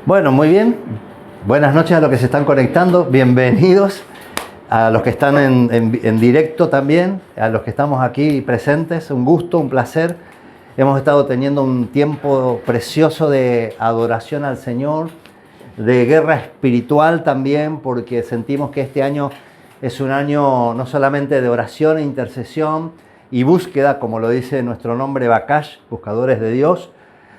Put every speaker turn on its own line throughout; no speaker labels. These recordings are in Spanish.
Bueno, muy bien. Buenas noches a los que se están conectando. Bienvenidos a los que están en directo también, a los que estamos aquí presentes. Un gusto, un placer. Hemos estado teniendo un tiempo precioso de adoración al Señor, de guerra espiritual también, porque sentimos que este año es un año no solamente de oración e intercesión y búsqueda, como lo dice nuestro nombre Bakash, buscadores de Dios,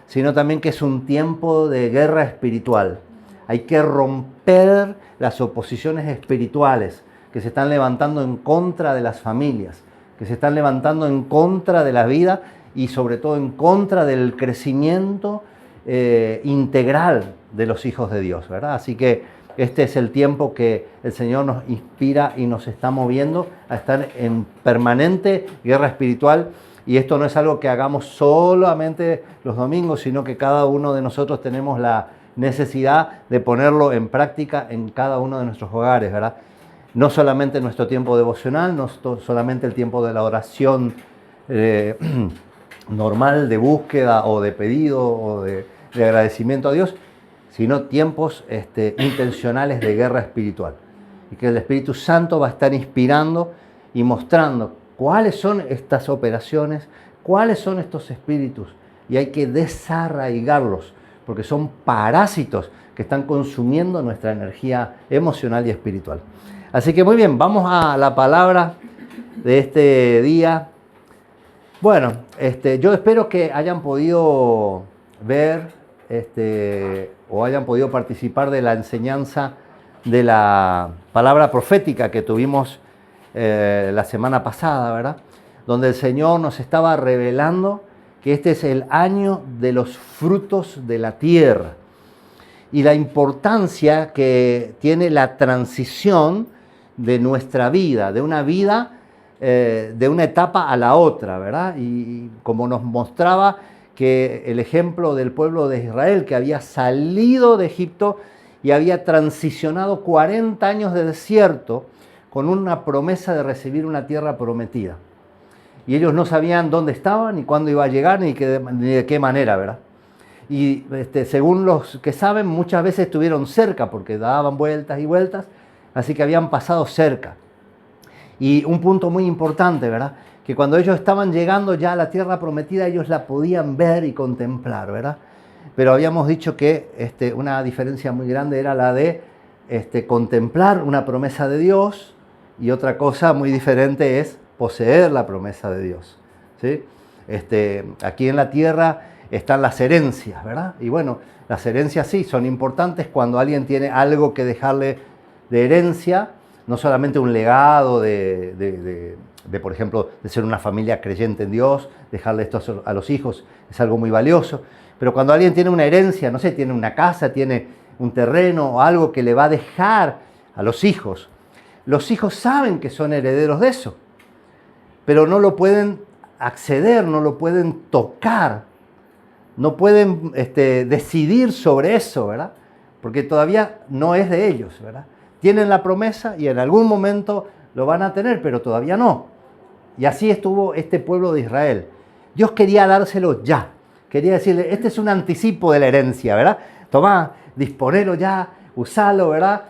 sino también que es un tiempo de guerra espiritual. Hay que romper las oposiciones espirituales que se están levantando en contra de las familias, que se están levantando en contra de la vida y sobre todo en contra del crecimiento integral de los hijos de Dios, ¿verdad? Así que este es el tiempo que el Señor nos inspira y nos está moviendo a estar en permanente guerra espiritual. Y esto no es algo que hagamos solamente los domingos, sino que cada uno de nosotros tenemos la necesidad de ponerlo en práctica en cada uno de nuestros hogares, ¿verdad? No solamente nuestro tiempo devocional, no solamente el tiempo de la oración normal de búsqueda o de pedido o de agradecimiento a Dios, sino tiempos intencionales de guerra espiritual. Y que el Espíritu Santo va a estar inspirando y mostrando cuáles son estas operaciones, cuáles son estos espíritus. Y hay que desarraigarlos, porque son parásitos que están consumiendo nuestra energía emocional y espiritual. Así que muy bien, vamos a la palabra de este día. Bueno, yo espero que hayan podido ver o hayan podido participar de la enseñanza de la palabra profética que tuvimos la semana pasada, ¿verdad? Donde el Señor nos estaba revelando que este es el año de los frutos de la tierra y la importancia que tiene la transición de nuestra vida, de una vida, de una etapa a la otra, ¿verdad? Y como nos mostraba que el ejemplo del pueblo de Israel que había salido de Egipto y había transicionado 40 años de desierto con una promesa de recibir una tierra prometida. Y ellos no sabían dónde estaban, ni cuándo iba a llegar, ni de qué manera, ¿verdad? Y según los que saben, muchas veces estuvieron cerca, porque daban vueltas y vueltas, así que habían pasado cerca. Y un punto muy importante, ¿verdad? Que cuando ellos estaban llegando ya a la tierra prometida, ellos la podían ver y contemplar, ¿verdad? Pero habíamos dicho que una diferencia muy grande era la de contemplar una promesa de Dios, y otra cosa muy diferente es poseer la promesa de Dios, ¿sí? Aquí en la tierra están las herencias, ¿verdad? Y bueno, las herencias sí son importantes cuando alguien tiene algo que dejarle de herencia, no solamente un legado de por ejemplo, de ser una familia creyente en Dios, dejarle esto a los hijos, es algo muy valioso. Pero cuando alguien tiene una herencia, no sé, tiene una casa, tiene un terreno o algo que le va a dejar a los hijos saben que son herederos de eso, pero no lo pueden acceder, no lo pueden tocar, no pueden decidir sobre eso, ¿verdad? Porque todavía no es de ellos, ¿verdad? Tienen la promesa y en algún momento lo van a tener, pero todavía no. Y así estuvo este pueblo de Israel. Dios quería dárselo ya. Quería decirle, este es un anticipo de la herencia, ¿verdad? Tomá, disponelo ya, usalo, ¿verdad?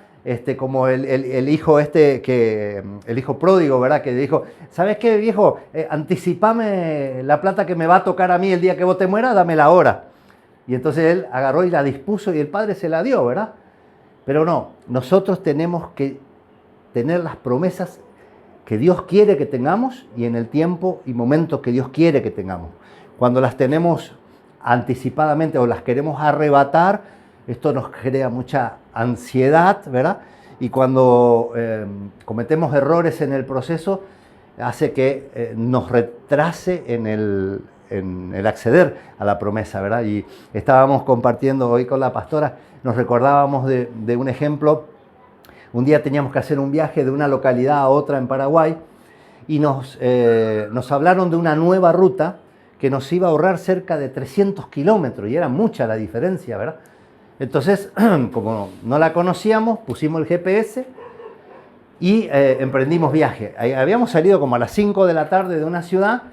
Como el hijo el hijo pródigo, ¿verdad? Que dijo, ¿sabes qué, viejo? Anticipame la plata que me va a tocar a mí el día que vos te mueras, dámela ahora. Y entonces él agarró y la dispuso y el padre se la dio, ¿verdad? Pero no, nosotros tenemos que tener las promesas que Dios quiere que tengamos y en el tiempo y momento que Dios quiere que tengamos. Cuando las tenemos anticipadamente o las queremos arrebatar, esto nos crea mucha ansiedad, ¿verdad? Y cuando cometemos errores en el proceso, hace que nos retrase en el acceder a la promesa, ¿verdad? Y estábamos compartiendo hoy con la pastora, nos recordábamos de un ejemplo. Un día teníamos que hacer un viaje de una localidad a otra en Paraguay y nos hablaron de una nueva ruta que nos iba a ahorrar cerca de 300 kilómetros y era mucha la diferencia, ¿verdad? Entonces, como no la conocíamos, pusimos el GPS y emprendimos viaje. Habíamos salido como a las 5 de la tarde de una ciudad,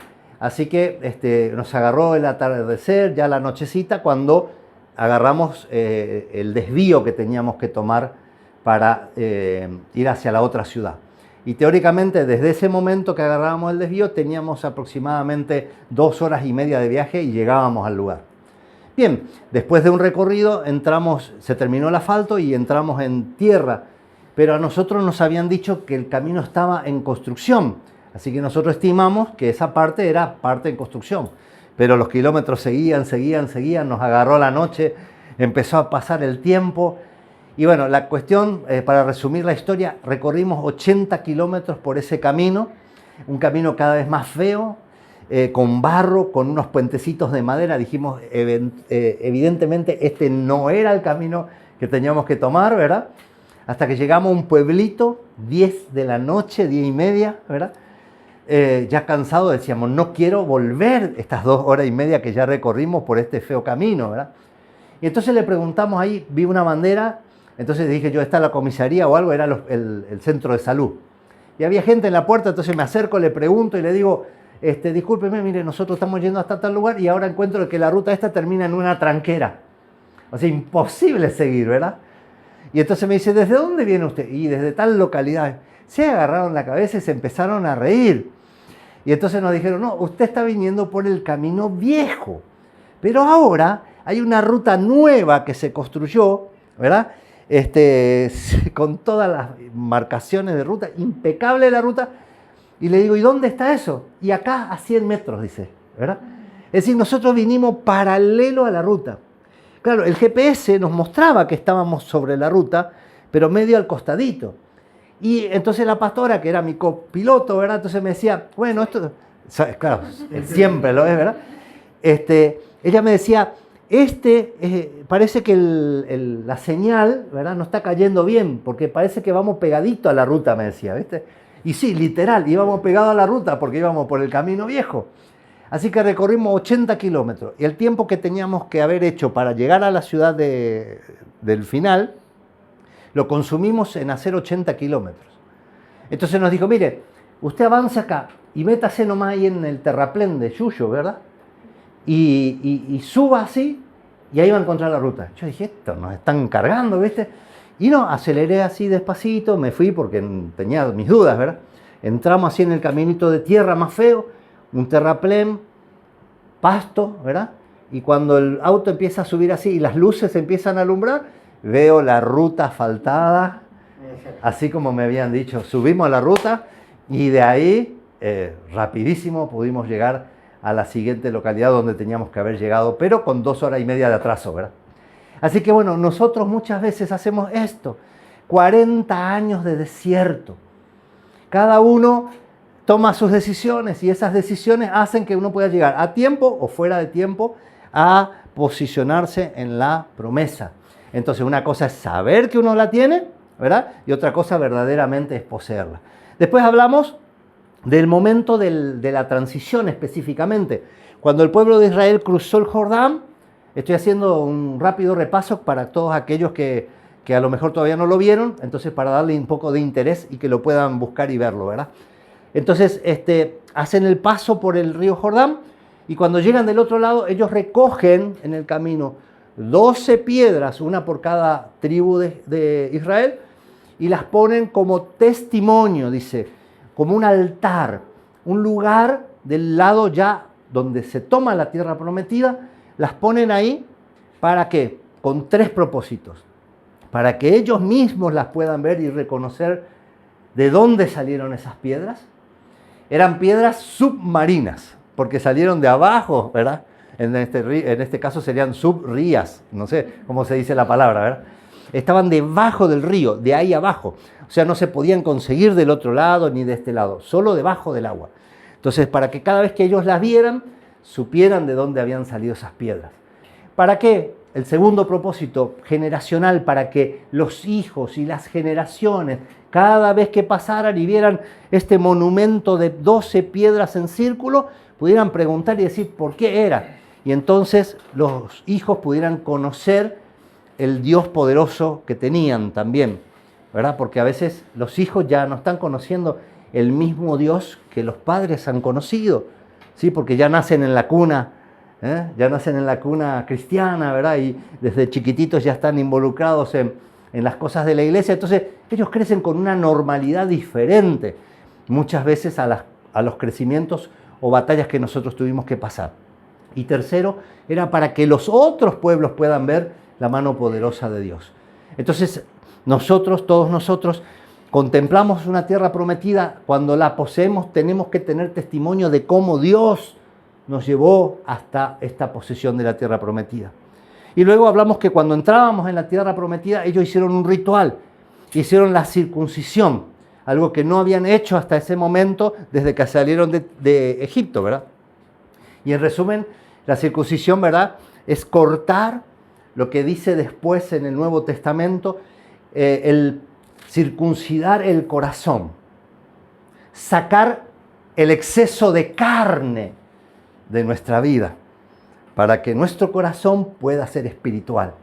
así que nos agarró el atardecer, ya la nochecita, cuando agarramos el desvío que teníamos que tomar para ir hacia la otra ciudad. Y teóricamente desde ese momento que agarrábamos el desvío teníamos aproximadamente 2 horas y media de viaje y llegábamos al lugar. Bien, después de un recorrido se terminó el asfalto y entramos en tierra, pero a nosotros nos habían dicho que el camino estaba en construcción, así que nosotros estimamos que esa parte era parte en construcción, pero los kilómetros seguían, nos agarró la noche, empezó a pasar el tiempo y bueno, la cuestión, para resumir la historia, recorrimos 80 kilómetros por ese camino, un camino cada vez más feo, con barro, con unos puentecitos de madera. Dijimos, evidentemente este no era el camino que teníamos que tomar, ¿verdad? Hasta que llegamos a un pueblito, 10 de la noche, 10 y media, ¿verdad? Ya cansados decíamos, no quiero volver estas 2 horas y media que ya recorrimos por este feo camino, ¿verdad? Y entonces le preguntamos ahí, vi una bandera, entonces dije yo, ¿está la comisaría o algo? Era el centro de salud. Y había gente en la puerta, entonces me acerco, le pregunto y le digo, discúlpeme, mire, nosotros estamos yendo hasta tal lugar y ahora encuentro que la ruta esta termina en una tranquera. O sea, imposible seguir, ¿verdad? Y entonces me dice, ¿desde dónde viene usted? Y desde tal localidad. Se agarraron la cabeza y se empezaron a reír. Y entonces nos dijeron, no, usted está viniendo por el camino viejo. Pero ahora hay una ruta nueva que se construyó, ¿verdad? Con todas las marcaciones de ruta, impecable la ruta. Y le digo, ¿y dónde está eso? Y acá a 100 metros, dice, ¿verdad? Es decir, nosotros vinimos paralelo a la ruta. Claro, el GPS nos mostraba que estábamos sobre la ruta, pero medio al costadito. Y entonces la pastora, que era mi copiloto, ¿verdad? Entonces me decía, bueno, esto, claro, siempre lo es, ¿verdad? Ella me decía, parece que la señal, ¿verdad? No está cayendo bien, porque parece que vamos pegadito a la ruta, me decía, ¿viste? Y sí, literal, íbamos pegados a la ruta porque íbamos por el camino viejo. Así que recorrimos 80 kilómetros. Y el tiempo que teníamos que haber hecho para llegar a la ciudad del final, lo consumimos en hacer 80 kilómetros. Entonces nos dijo, mire, usted avance acá y métase nomás ahí en el terraplén de Yuyo, ¿verdad? Y suba así y ahí va a encontrar la ruta. Yo dije, esto nos están cargando, ¿viste? Y no, aceleré así despacito, me fui porque tenía mis dudas, ¿verdad? Entramos así en el caminito de tierra más feo, un terraplén, pasto, ¿verdad? Y cuando el auto empieza a subir así y las luces empiezan a alumbrar, veo la ruta asfaltada, así como me habían dicho. Subimos a la ruta y de ahí, rapidísimo, pudimos llegar a la siguiente localidad donde teníamos que haber llegado, pero con 2 horas y media de atraso, ¿verdad? Así que bueno, nosotros muchas veces hacemos esto, 40 años de desierto. Cada uno toma sus decisiones y esas decisiones hacen que uno pueda llegar a tiempo o fuera de tiempo a posicionarse en la promesa. Entonces una cosa es saber que uno la tiene, ¿verdad? Y otra cosa verdaderamente es poseerla. Después hablamos del momento de la transición específicamente. Cuando el pueblo de Israel cruzó el Jordán, estoy haciendo un rápido repaso para todos aquellos que a lo mejor todavía no lo vieron, entonces para darle un poco de interés y que lo puedan buscar y verlo, ¿verdad? Entonces hacen el paso por el río Jordán y cuando llegan del otro lado ellos recogen en el camino 12 piedras, una por cada tribu de Israel, y las ponen como testimonio, dice, como un altar, un lugar del lado ya donde se toma la tierra prometida, las ponen ahí, ¿para qué? Con 3 propósitos. Para que ellos mismos las puedan ver y reconocer de dónde salieron esas piedras. Eran piedras submarinas, porque salieron de abajo, ¿verdad? En este caso serían subrías, no sé cómo se dice la palabra, ¿verdad? Estaban debajo del río, de ahí abajo. O sea, no se podían conseguir del otro lado ni de este lado, solo debajo del agua. Entonces, para que cada vez que ellos las vieran, supieran de dónde habían salido esas piedras. ¿Para qué? El segundo propósito generacional, para que los hijos y las generaciones, cada vez que pasaran y vieran este monumento de 12 piedras en círculo, pudieran preguntar y decir por qué era. Y entonces los hijos pudieran conocer el Dios poderoso que tenían también, ¿verdad? Porque a veces los hijos ya no están conociendo el mismo Dios que los padres han conocido, ¿sí? Porque ya nacen en la cuna Ya nacen en la cuna cristiana, ¿verdad? Y desde chiquititos ya están involucrados en las cosas de la iglesia. Entonces ellos crecen con una normalidad diferente muchas veces a los crecimientos o batallas que nosotros tuvimos que pasar. Y tercero, era para que los otros pueblos puedan ver la mano poderosa de Dios. Entonces nosotros, todos nosotros, contemplamos una tierra prometida. Cuando la poseemos tenemos que tener testimonio de cómo Dios nos llevó hasta esta posesión de la tierra prometida. Y luego hablamos que cuando entrábamos en la tierra prometida, ellos hicieron un ritual, hicieron la circuncisión, algo que no habían hecho hasta ese momento desde que salieron de Egipto, ¿verdad? Y en resumen, la circuncisión, ¿verdad?, es cortar lo que dice después en el Nuevo Testamento, el circuncidar el corazón, sacar el exceso de carne de nuestra vida, para que nuestro corazón pueda ser espiritual,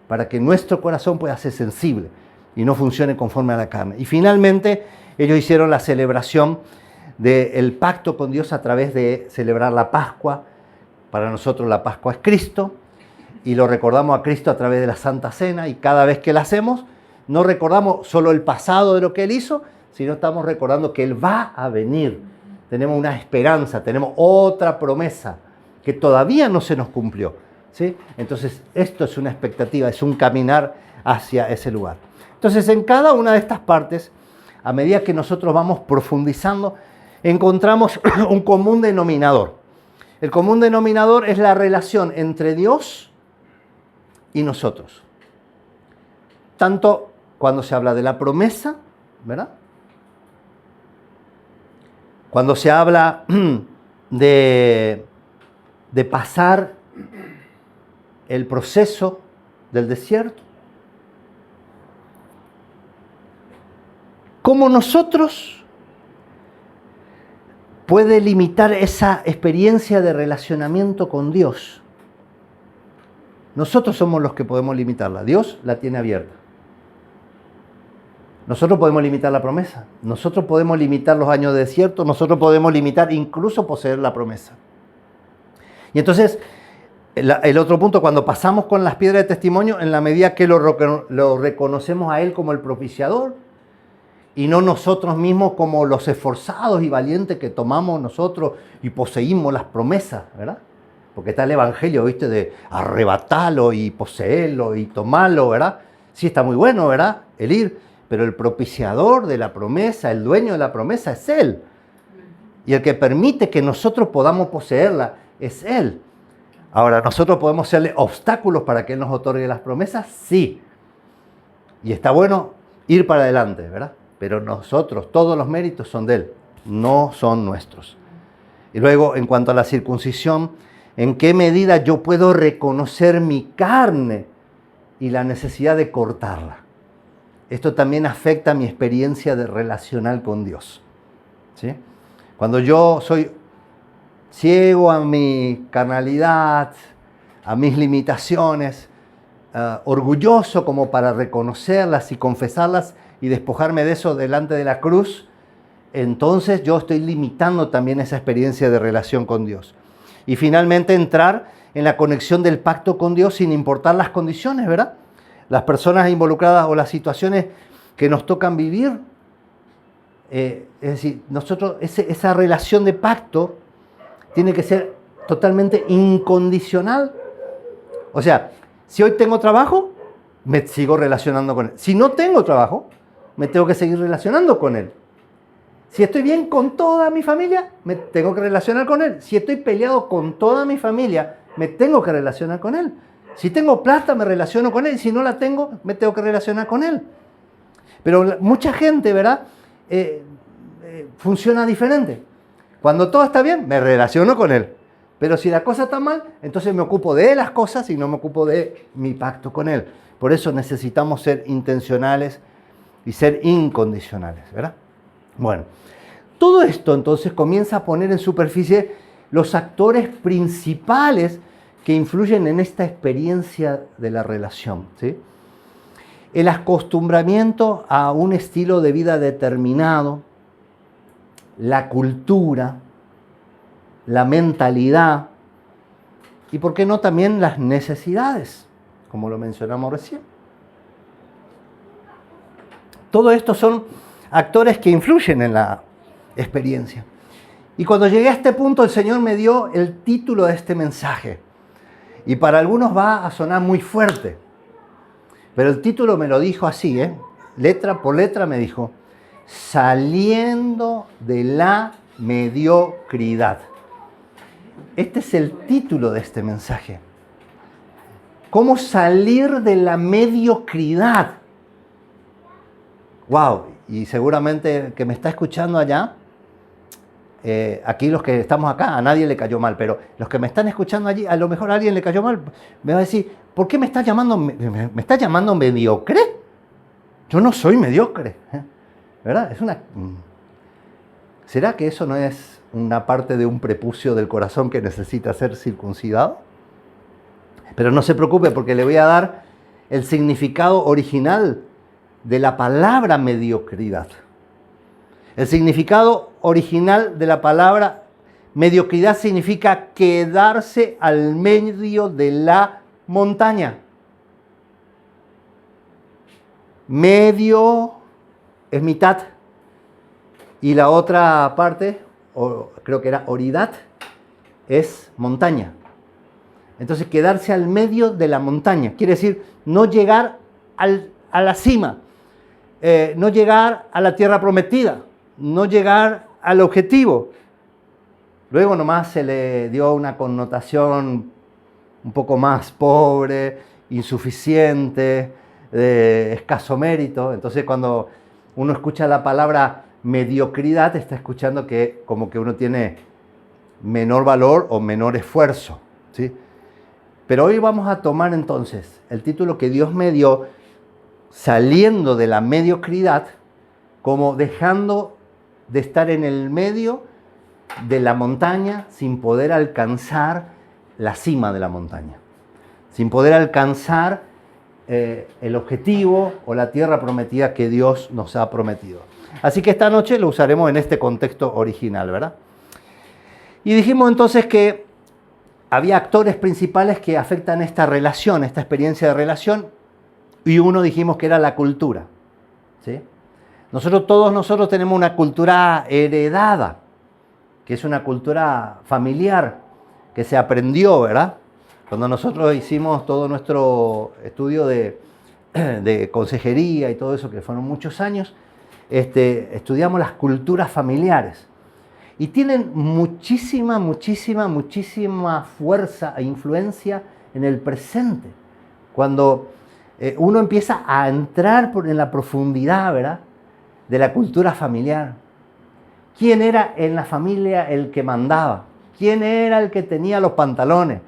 para que nuestro corazón pueda ser sensible y no funcione conforme a la carne. Y finalmente ellos hicieron la celebración del pacto con Dios a través de celebrar la Pascua. Para nosotros la Pascua es Cristo y lo recordamos a Cristo a través de la Santa Cena, y cada vez que la hacemos no recordamos solo el pasado de lo que Él hizo, sino estamos recordando que Él va a venir. Tenemos una esperanza, tenemos otra promesa que todavía no se nos cumplió, ¿sí? Entonces esto es una expectativa, es un caminar hacia ese lugar. Entonces en cada una de estas partes, a medida que nosotros vamos profundizando, encontramos un común denominador. El común denominador es la relación entre Dios y nosotros. Tanto cuando se habla de la promesa, ¿verdad? Cuando se habla de pasar el proceso del desierto, ¿cómo nosotros puede limitar esa experiencia de relacionamiento con Dios? Nosotros somos los que podemos limitarla. Dios la tiene abierta. Nosotros podemos limitar la promesa. Nosotros podemos limitar los años de desierto. Nosotros podemos limitar incluso poseer la promesa. Y entonces, el otro punto, cuando pasamos con las piedras de testimonio, en la medida que lo reconocemos a Él como el propiciador, y no nosotros mismos como los esforzados y valientes que tomamos nosotros y poseímos las promesas, ¿verdad? Porque está el evangelio, ¿viste? De arrebatarlo y poseerlo y tomarlo, ¿verdad? Sí, está muy bueno, ¿verdad? El ir, pero el propiciador de la promesa, el dueño de la promesa es Él. Y el que permite que nosotros podamos poseerla es Él. Ahora, ¿nosotros podemos hacerle obstáculos para que Él nos otorgue las promesas? Sí. Y está bueno ir para adelante, ¿verdad? Pero nosotros, todos los méritos son de Él, no son nuestros. Y luego, en cuanto a la circuncisión, ¿en qué medida yo puedo reconocer mi carne y la necesidad de cortarla? Esto también afecta mi experiencia de relacional con Dios, ¿sí? Cuando yo soy ciego a mi carnalidad, a mis limitaciones, orgulloso como para reconocerlas y confesarlas y despojarme de eso delante de la cruz, entonces yo estoy limitando también esa experiencia de relación con Dios. Y finalmente entrar en la conexión del pacto con Dios sin importar las condiciones, ¿verdad? Las personas involucradas o las situaciones que nos tocan vivir. Es decir, nosotros, esa relación de pacto tiene que ser totalmente incondicional. O sea, si hoy tengo trabajo, me sigo relacionando con Él. Si no tengo trabajo, me tengo que seguir relacionando con Él. Si estoy bien con toda mi familia, me tengo que relacionar con Él. Si estoy peleado con toda mi familia, me tengo que relacionar con Él. Si tengo plata, me relaciono con Él. Si no la tengo, me tengo que relacionar con Él. Pero mucha gente, ¿verdad? Funciona diferente. Cuando todo está bien, me relaciono con Él. Pero si la cosa está mal, entonces me ocupo de las cosas y no me ocupo de mi pacto con Él. Por eso necesitamos ser intencionales y ser incondicionales, ¿verdad? Bueno, todo esto entonces comienza a poner en superficie los actores principales que influyen en esta experiencia de la relación, ¿sí? El acostumbramiento a un estilo de vida determinado, la cultura, la mentalidad y por qué no también las necesidades, como lo mencionamos recién. Todo esto son actores que influyen en la experiencia. Y cuando llegué a este punto, el Señor me dio el título de este mensaje. Y para algunos va a sonar muy fuerte, pero el título me lo dijo así, letra por letra me dijo: saliendo de la mediocridad. Este es el título de este mensaje. ¿Cómo salir de la mediocridad? Wow, y seguramente el que me está escuchando allá, aquí los que estamos acá, a nadie le cayó mal, pero los que me están escuchando allí, a lo mejor a alguien le cayó mal, me va a decir: ¿por qué me estás llamando mediocre? Yo no soy mediocre, ¿verdad? ¿Será que eso no es una parte de un prepucio del corazón que necesita ser circuncidado? Pero no se preocupe, porque le voy a dar el significado original de la palabra mediocridad. El significado original de la palabra mediocridad significa quedarse al medio de la montaña. Medio es mitad. Y la otra parte, creo que era oridad, es montaña. Entonces, quedarse al medio de la montaña. Quiere decir no llegar a la cima, no llegar a la tierra prometida, no llegar al objetivo. Luego nomás se le dio una connotación un poco más pobre, insuficiente, de escaso mérito. Entonces, cuando uno escucha la palabra mediocridad, está escuchando que como que uno tiene menor valor o menor esfuerzo, ¿sí? Pero hoy vamos a tomar entonces el título que Dios me dio, saliendo de la mediocridad, como dejando de estar en el medio de la montaña sin poder alcanzar la cima de la montaña, sin poder alcanzar el objetivo o la tierra prometida que Dios nos ha prometido. Así que esta noche lo usaremos en este contexto original, ¿verdad? Y dijimos entonces que había actores principales que afectan esta relación, esta experiencia de relación, y uno dijimos que era la cultura, ¿sí? Todos nosotros tenemos una cultura heredada, que es una cultura familiar, que se aprendió, ¿verdad? Cuando nosotros hicimos todo nuestro estudio de consejería y todo eso, que fueron muchos años, estudiamos las culturas familiares. Y tienen muchísima fuerza e influencia en el presente. Cuando uno empieza a entrar en la profundidad, ¿verdad?, de la cultura familiar. ¿Quién era en la familia el que mandaba? ¿Quién era el que tenía los pantalones?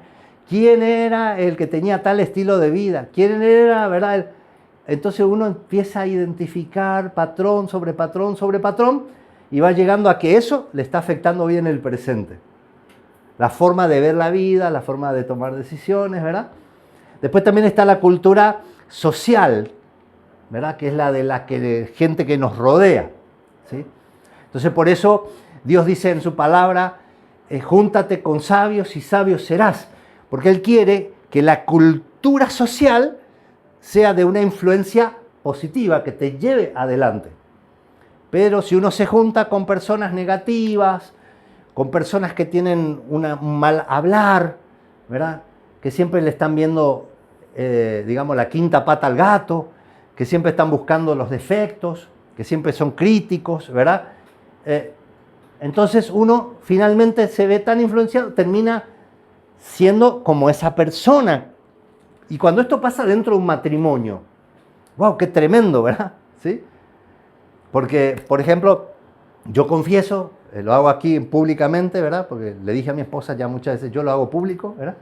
¿Quién era el que tenía tal estilo de vida? ¿Quién era, verdad? Entonces uno empieza a identificar patrón sobre patrón sobre patrón y va llegando a que eso le está afectando bien el presente. La forma de ver la vida, la forma de tomar decisiones, ¿verdad? Después también está la cultura social, ¿verdad?, que es la de la gente que nos rodea, ¿sí? Entonces, por eso Dios dice en su palabra: júntate con sabios y sabios serás, porque Él quiere que la cultura social sea de una influencia positiva, que te lleve adelante. Pero si uno se junta con personas negativas, con personas que tienen un mal hablar, ¿verdad?, que siempre le están viendo, digamos, la quinta pata al gato, que siempre están buscando los defectos, que siempre son críticos, ¿verdad? Entonces uno finalmente se ve tan influenciado, termina siendo como esa persona. Y cuando esto pasa dentro de un matrimonio, ¡wow!, qué tremendo, ¿verdad? ¿Sí? Porque, por ejemplo, yo confieso, lo hago aquí públicamente, ¿verdad?, porque le dije a mi esposa ya muchas veces, yo lo hago público, ¿verdad?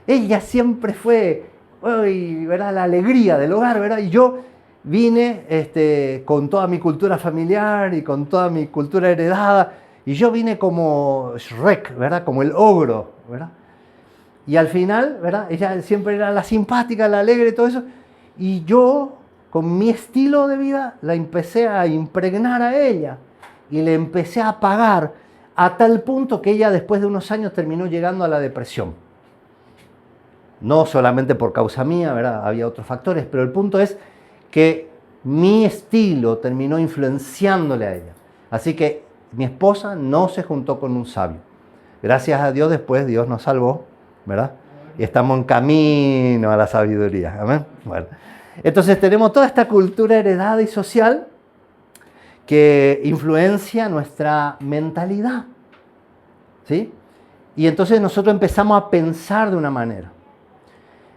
Ella siempre fue, ¿verdad?, la alegría del hogar, ¿verdad? Y yo vine con toda mi cultura familiar y con toda mi cultura heredada, y yo vine como Shrek, ¿verdad?, como el ogro, ¿verdad? Y al final, ¿verdad?, ella siempre era la simpática, la alegre y todo eso, y yo, con mi estilo de vida, la empecé a impregnar a ella, y le empecé a pagar, a tal punto que ella después de unos años terminó llegando a la depresión. no solamente por causa mía, ¿verdad? Había otros factores, pero el punto es que mi estilo terminó influenciándole a ella. Así que mi esposa no se juntó con un sabio. Gracias a Dios después Dios nos salvó, ¿verdad? Y estamos en camino a la sabiduría. ¿Amén? Bueno, entonces tenemos toda esta cultura heredada y social que influencia nuestra mentalidad, ¿sí? Y entonces nosotros empezamos a pensar de una manera.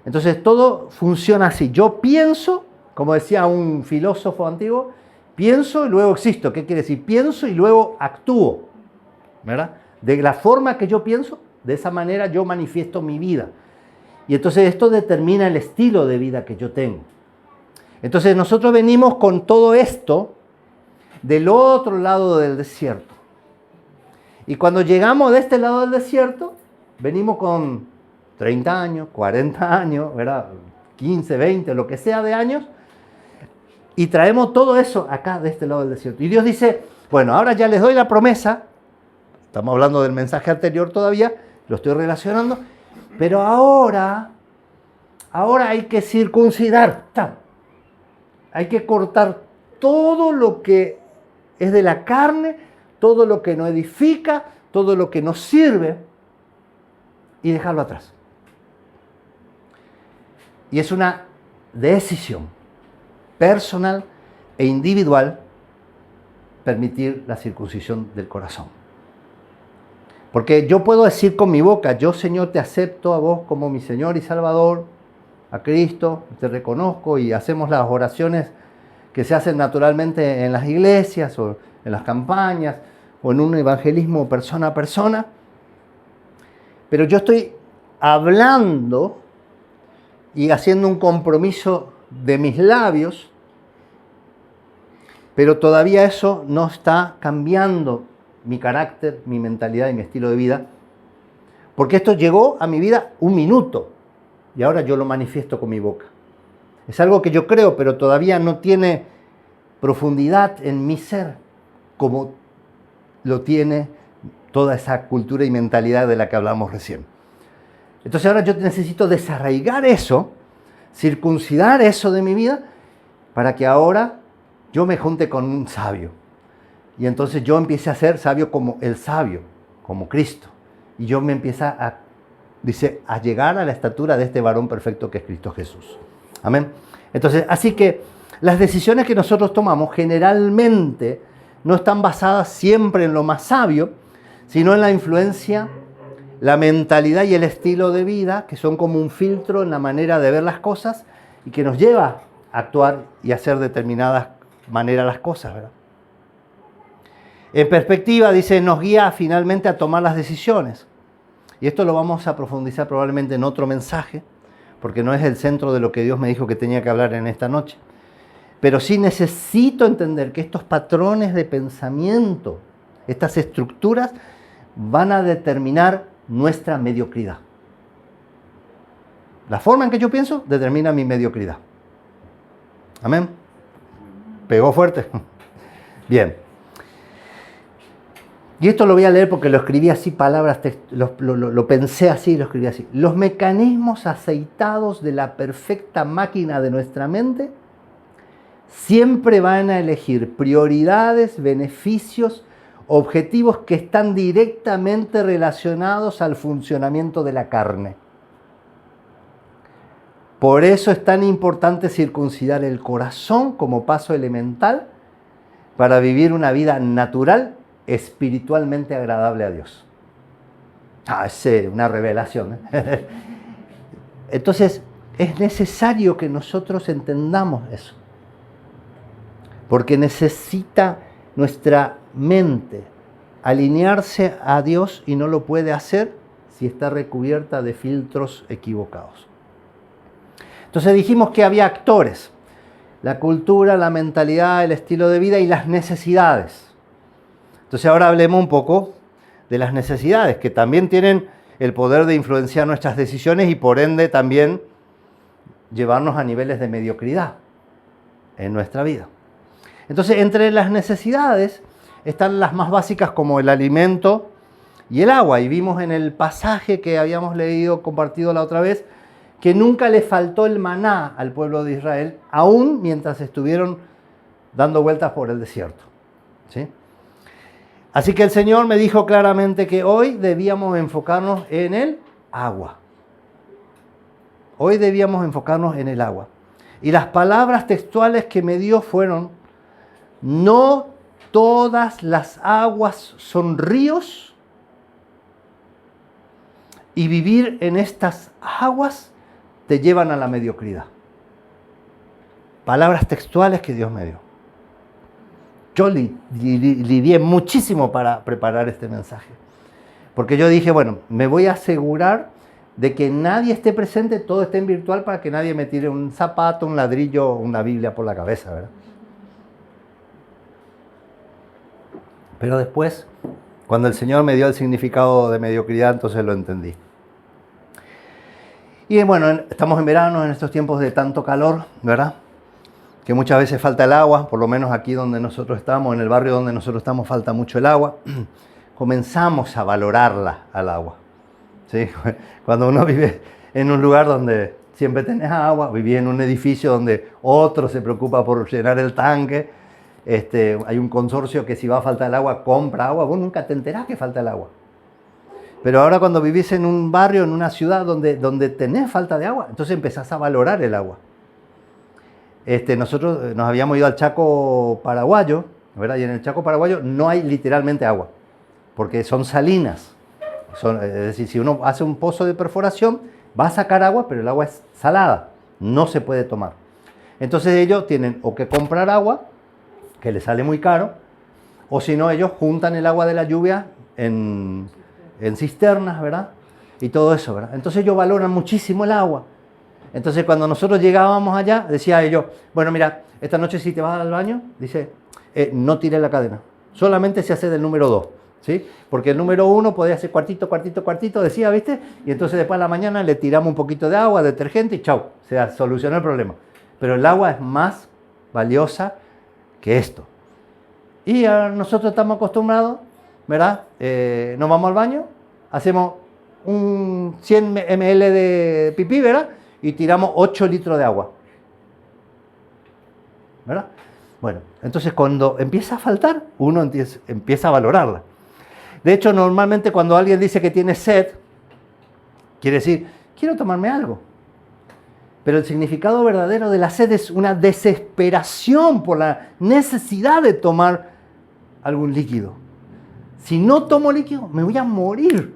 Entonces todo funciona así. Yo pienso, como decía un filósofo antiguo, pienso y luego existo. ¿Qué quiere decir? Pienso y luego actúo, ¿verdad? De la forma que yo pienso, de esa manera yo manifiesto mi vida. Y entonces esto determina el estilo de vida que yo tengo. Entonces nosotros venimos con todo esto del otro lado del desierto. Y cuando llegamos de este lado del desierto, venimos con 30 años, 40 años, ¿verdad? 15, 20, lo que sea de años, y traemos todo eso acá de este lado del desierto. Y Dios dice, bueno, ahora ya les doy la promesa, estamos hablando del mensaje anterior todavía, lo estoy relacionando, pero ahora hay que circuncidar, hay que cortar todo lo que es de la carne, todo lo que no edifica, todo lo que no sirve, y dejarlo atrás. Y es una decisión personal e individual permitir la circuncisión del corazón. Porque yo puedo decir con mi boca, yo Señor te acepto a vos como mi Señor y Salvador, a Cristo, te reconozco, y hacemos las oraciones que se hacen naturalmente en las iglesias o en las campañas o en un evangelismo persona a persona. Pero yo estoy hablando y haciendo un compromiso de mis labios, pero todavía eso no está cambiando mi carácter, mi mentalidad y mi estilo de vida, porque esto llegó a mi vida un minuto y ahora yo lo manifiesto con mi boca. Es algo que yo creo, pero todavía no tiene profundidad en mi ser como lo tiene toda esa cultura y mentalidad de la que hablamos recién. Entonces ahora yo necesito desarraigar eso, circuncidar eso de mi vida, para que ahora yo me junte con un sabio. Y entonces yo empiece a ser sabio como el sabio, como Cristo. Y yo me empiece a llegar a la estatura de este varón perfecto que es Cristo Jesús. Amén. Entonces, así que las decisiones que nosotros tomamos generalmente no están basadas siempre en lo más sabio, sino en la influencia, la mentalidad y el estilo de vida, que son como un filtro en la manera de ver las cosas y que nos lleva a actuar y hacer determinadas maneras las cosas, ¿verdad? En perspectiva, dice, nos guía finalmente a tomar las decisiones. Y esto lo vamos a profundizar probablemente en otro mensaje, porque no es el centro de lo que Dios me dijo que tenía que hablar en esta noche. Pero sí necesito entender que estos patrones de pensamiento, estas estructuras, van a determinar nuestra mediocridad. La forma en que yo pienso determina mi mediocridad. Amén. ¿Pegó fuerte? Bien. Y esto lo voy a leer porque lo escribí así, palabras, lo pensé así, lo escribí así. Los mecanismos aceitados de la perfecta máquina de nuestra mente siempre van a elegir prioridades, beneficios, objetivos que están directamente relacionados al funcionamiento de la carne. Por eso es tan importante circuncidar el corazón como paso elemental para vivir una vida natural, espiritualmente agradable a Dios. Es una revelación. Entonces, es necesario que nosotros entendamos eso. Porque necesita nuestra mente alinearse a Dios y no lo puede hacer si está recubierta de filtros equivocados. Entonces dijimos que había actores: la cultura, la mentalidad, el estilo de vida y las necesidades. Entonces ahora hablemos un poco de las necesidades, que también tienen el poder de influenciar nuestras decisiones y por ende también llevarnos a niveles de mediocridad en nuestra vida. Entonces, entre las necesidades están las más básicas como el alimento y el agua. Y vimos en el pasaje que habíamos leído, compartido la otra vez, que nunca le faltó el maná al pueblo de Israel, aún mientras estuvieron dando vueltas por el desierto. ¿Sí? Así que el Señor me dijo claramente que hoy debíamos enfocarnos en el agua. Hoy debíamos enfocarnos en el agua. Y las palabras textuales que me dio fueron: no todas las aguas son ríos, y vivir en estas aguas te llevan a la mediocridad. Palabras textuales que Dios me dio. Yo lidié muchísimo para preparar este mensaje. Porque yo dije, bueno, me voy a asegurar de que nadie esté presente, todo esté en virtual, para que nadie me tire un zapato, un ladrillo, una Biblia por la cabeza, ¿verdad? Pero después, cuando el Señor me dio el significado de mediocridad, entonces lo entendí. Y bueno, estamos en verano, en estos tiempos de tanto calor, ¿verdad? Que muchas veces falta el agua, por lo menos aquí donde nosotros estamos, en el barrio donde nosotros estamos, falta mucho el agua. Comenzamos a valorarla al agua. ¿Sí? Cuando uno vive en un lugar donde siempre tenés agua, viví en un edificio donde otro se preocupa por llenar el tanque, hay un consorcio que si va a faltar el agua, compra agua, vos nunca te enterás que falta el agua. Pero ahora cuando vivís en un barrio, en una ciudad donde tenés falta de agua, entonces empezás a valorar el agua. Nosotros nos habíamos ido al Chaco paraguayo, ¿verdad? Y en el Chaco paraguayo no hay literalmente agua, porque son salinas. Es decir, si uno hace un pozo de perforación, va a sacar agua, pero el agua es salada, no se puede tomar. Entonces ellos tienen o que comprar agua, que les sale muy caro, o si no, ellos juntan el agua de la lluvia en cisternas, ¿verdad? Y todo eso, ¿verdad? Entonces ellos valoran muchísimo el agua. Entonces cuando nosotros llegábamos allá, decía ellos, bueno, mira, esta noche si te vas al baño, dice, no tires la cadena, solamente se hace del número 2, ¿sí? Porque el número 1 podía hacer cuartito, cuartito, cuartito, decía, ¿viste? Y entonces después a la mañana le tiramos un poquito de agua, detergente y chau, se solucionó el problema. Pero el agua es más valiosa que esto. Y nosotros estamos acostumbrados, ¿verdad? Nos vamos al baño, hacemos un 100 ml de pipí, ¿verdad? Y tiramos 8 litros de agua, ¿verdad? Bueno, entonces cuando empieza a faltar, uno empieza a valorarla. De hecho, normalmente cuando alguien dice que tiene sed, quiere decir, quiero tomarme algo. Pero el significado verdadero de la sed es una desesperación por la necesidad de tomar algún líquido. Si no tomo líquido, me voy a morir.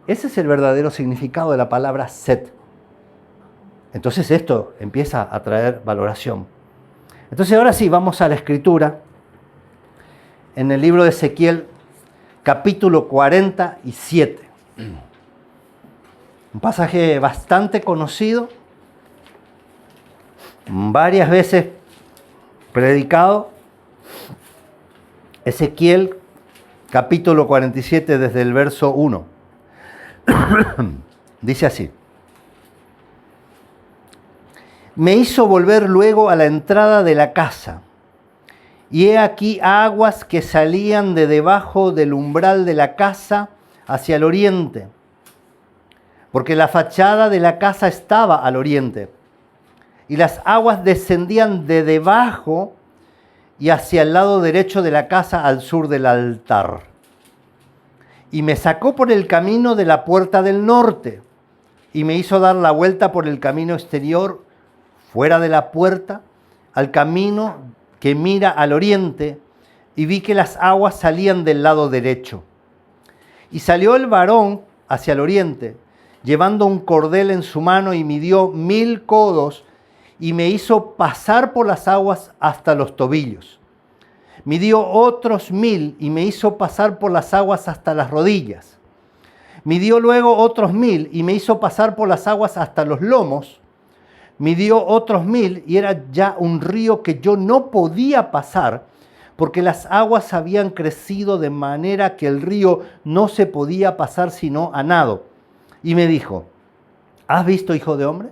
Ese es el verdadero significado de la palabra sed. Entonces esto empieza a traer valoración. Entonces ahora sí, vamos a la escritura. En el libro de Ezequiel, capítulo 47. Un pasaje bastante conocido, varias veces predicado. Ezequiel, capítulo 47, desde el verso 1. Dice así. Me hizo volver luego a la entrada de la casa, y he aquí aguas que salían de debajo del umbral de la casa hacia el oriente, porque la fachada de la casa estaba al oriente, y las aguas descendían de debajo y hacia el lado derecho de la casa al sur del altar. Y me sacó por el camino de la puerta del norte, y me hizo dar la vuelta por el camino exterior, fuera de la puerta, al camino que mira al oriente, y vi que las aguas salían del lado derecho. Y salió el varón hacia el oriente, llevando un cordel en su mano, y midió 1000 codos, y me hizo pasar por las aguas hasta los tobillos. Midió otros 1000, y me hizo pasar por las aguas hasta las rodillas. Midió luego otros 1000, y me hizo pasar por las aguas hasta los lomos. Midió otros 1000, y era ya un río que yo no podía pasar, porque las aguas habían crecido de manera que el río no se podía pasar sino a nado. Y me dijo, ¿has visto, hijo de hombre?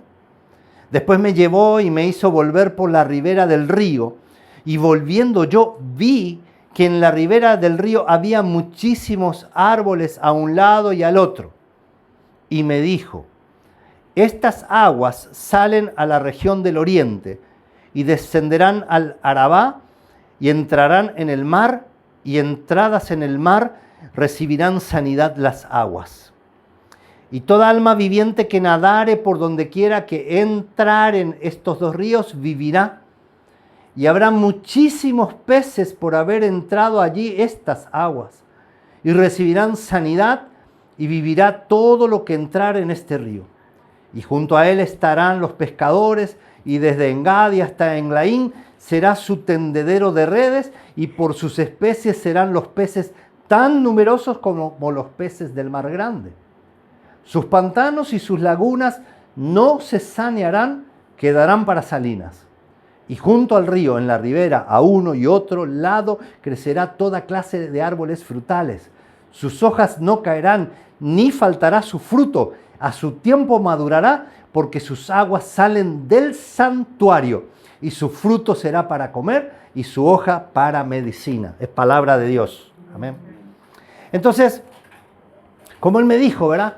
Después me llevó y me hizo volver por la ribera del río, y volviendo yo vi que en la ribera del río había muchísimos árboles a un lado y al otro. Y me dijo, Estas aguas salen a la región del oriente y descenderán al Arabá y entrarán en el mar, y entradas en el mar recibirán sanidad las aguas. Y toda alma viviente que nadare por donde quiera que entrar en estos dos ríos vivirá. Y habrá muchísimos peces por haber entrado allí estas aguas. Y recibirán sanidad y vivirá todo lo que entrar en este río. Y junto a él estarán los pescadores, y desde Engadi hasta Englaín será su tendedero de redes, y por sus especies serán los peces tan numerosos como los peces del mar grande. Sus pantanos y sus lagunas no se sanearán, quedarán para salinas. Y junto al río, en la ribera, a uno y otro lado, crecerá toda clase de árboles frutales. Sus hojas no caerán, ni faltará su fruto. A su tiempo madurará, porque sus aguas salen del santuario, y su fruto será para comer, y su hoja para medicina. Es palabra de Dios. Amén. Entonces, como él me dijo, ¿verdad?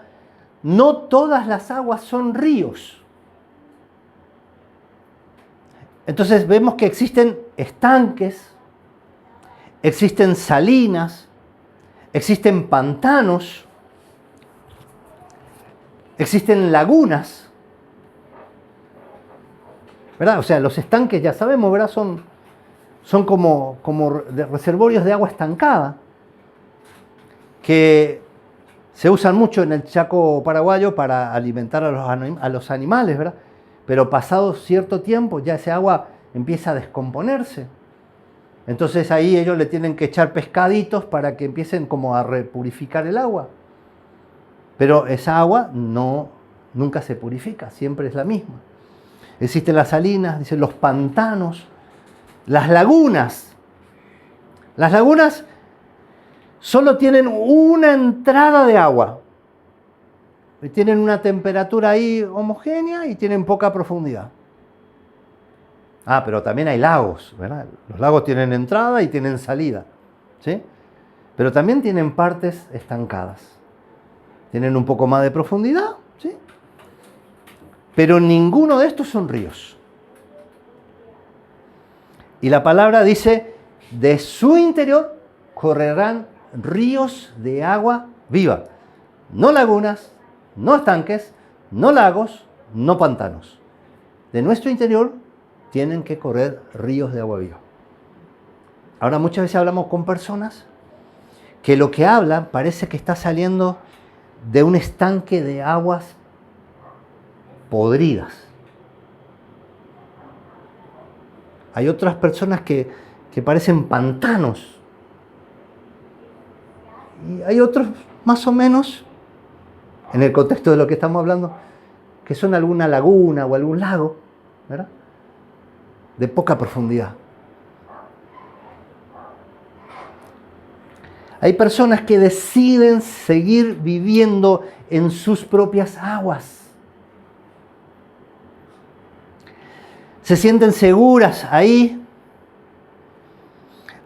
No todas las aguas son ríos. Entonces vemos que existen estanques, existen salinas, existen pantanos, existen lagunas, ¿verdad? O sea, los estanques ya sabemos, ¿verdad? Son como reservorios de agua estancada que se usan mucho en el Chaco paraguayo para alimentar a los animales, ¿verdad? Pero pasado cierto tiempo ya ese agua empieza a descomponerse. Entonces ahí ellos le tienen que echar pescaditos para que empiecen como a repurificar el agua. Pero esa agua nunca se purifica, siempre es la misma. Existen las salinas, dicen los pantanos, las lagunas. Las lagunas solo tienen una entrada de agua. Tienen una temperatura ahí homogénea y tienen poca profundidad. Pero también hay lagos, ¿verdad? Los lagos tienen entrada y tienen salida, ¿sí? Pero también tienen partes estancadas. Tienen un poco más de profundidad, ¿sí? Pero ninguno de estos son ríos. Y la palabra dice, de su interior correrán ríos de agua viva. No lagunas, no estanques, no lagos, no pantanos. De nuestro interior tienen que correr ríos de agua viva. Ahora muchas veces hablamos con personas que lo que hablan parece que está saliendo de un estanque de aguas podridas. Hay otras personas que parecen pantanos. Y hay otros más o menos, en el contexto de lo que estamos hablando, que son alguna laguna o algún lago, ¿verdad? De poca profundidad. Hay personas que deciden seguir viviendo en sus propias aguas. Se sienten seguras ahí.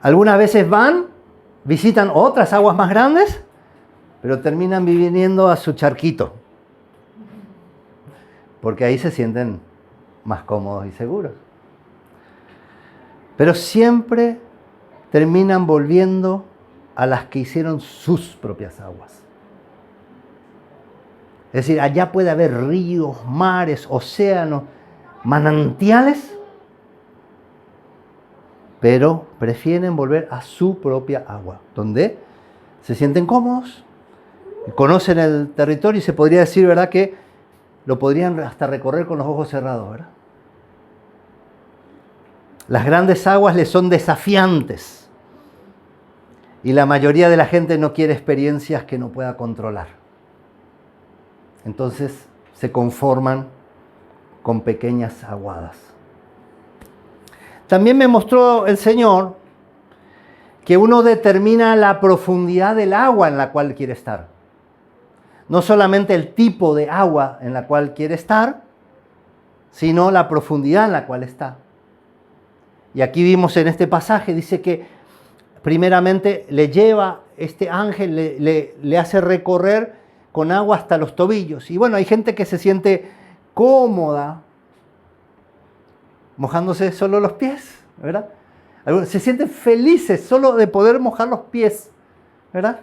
Algunas veces van, visitan otras aguas más grandes, pero terminan viniendo a su charquito. Porque ahí se sienten más cómodos y seguros. Pero siempre terminan volviendo a las que hicieron sus propias aguas. Es decir, allá puede haber ríos, mares, océanos, manantiales, pero prefieren volver a su propia agua, donde se sienten cómodos, conocen el territorio y se podría decir, ¿verdad?, que lo podrían hasta recorrer con los ojos cerrados, ¿verdad? Las grandes aguas les son desafiantes y la mayoría de la gente no quiere experiencias que no pueda controlar. Entonces se conforman con pequeñas aguadas. También me mostró el Señor que uno determina la profundidad del agua en la cual quiere estar. No solamente el tipo de agua en la cual quiere estar, sino la profundidad en la cual está. Y aquí vimos en este pasaje, dice que primeramente le lleva, este ángel le hace recorrer con agua hasta los tobillos. Y bueno, hay gente que se siente cómoda mojándose solo los pies, ¿verdad? Algunos se sienten felices solo de poder mojar los pies, ¿verdad?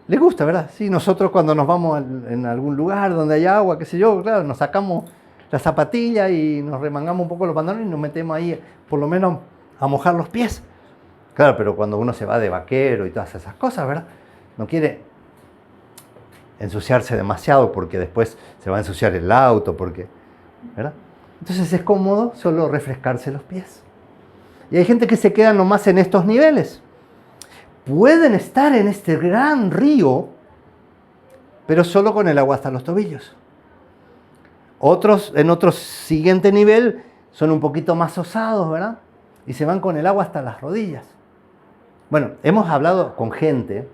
Les gusta, ¿verdad? Sí, nosotros cuando nos vamos en algún lugar donde hay agua, qué sé yo, claro, nos sacamos la zapatilla y nos remangamos un poco los pantalones y nos metemos ahí, por lo menos, a mojar los pies. Claro, pero cuando uno se va de vaquero y todas esas cosas, ¿verdad? No quiere ensuciarse demasiado porque después se va a ensuciar el auto, ¿verdad? Entonces es cómodo solo refrescarse los pies. Y hay gente que se queda nomás en estos niveles. Pueden estar en este gran río, pero solo con el agua hasta los tobillos. Otros, en otro siguiente nivel, son un poquito más osados, ¿verdad? Y se van con el agua hasta las rodillas. Bueno, hemos hablado con gente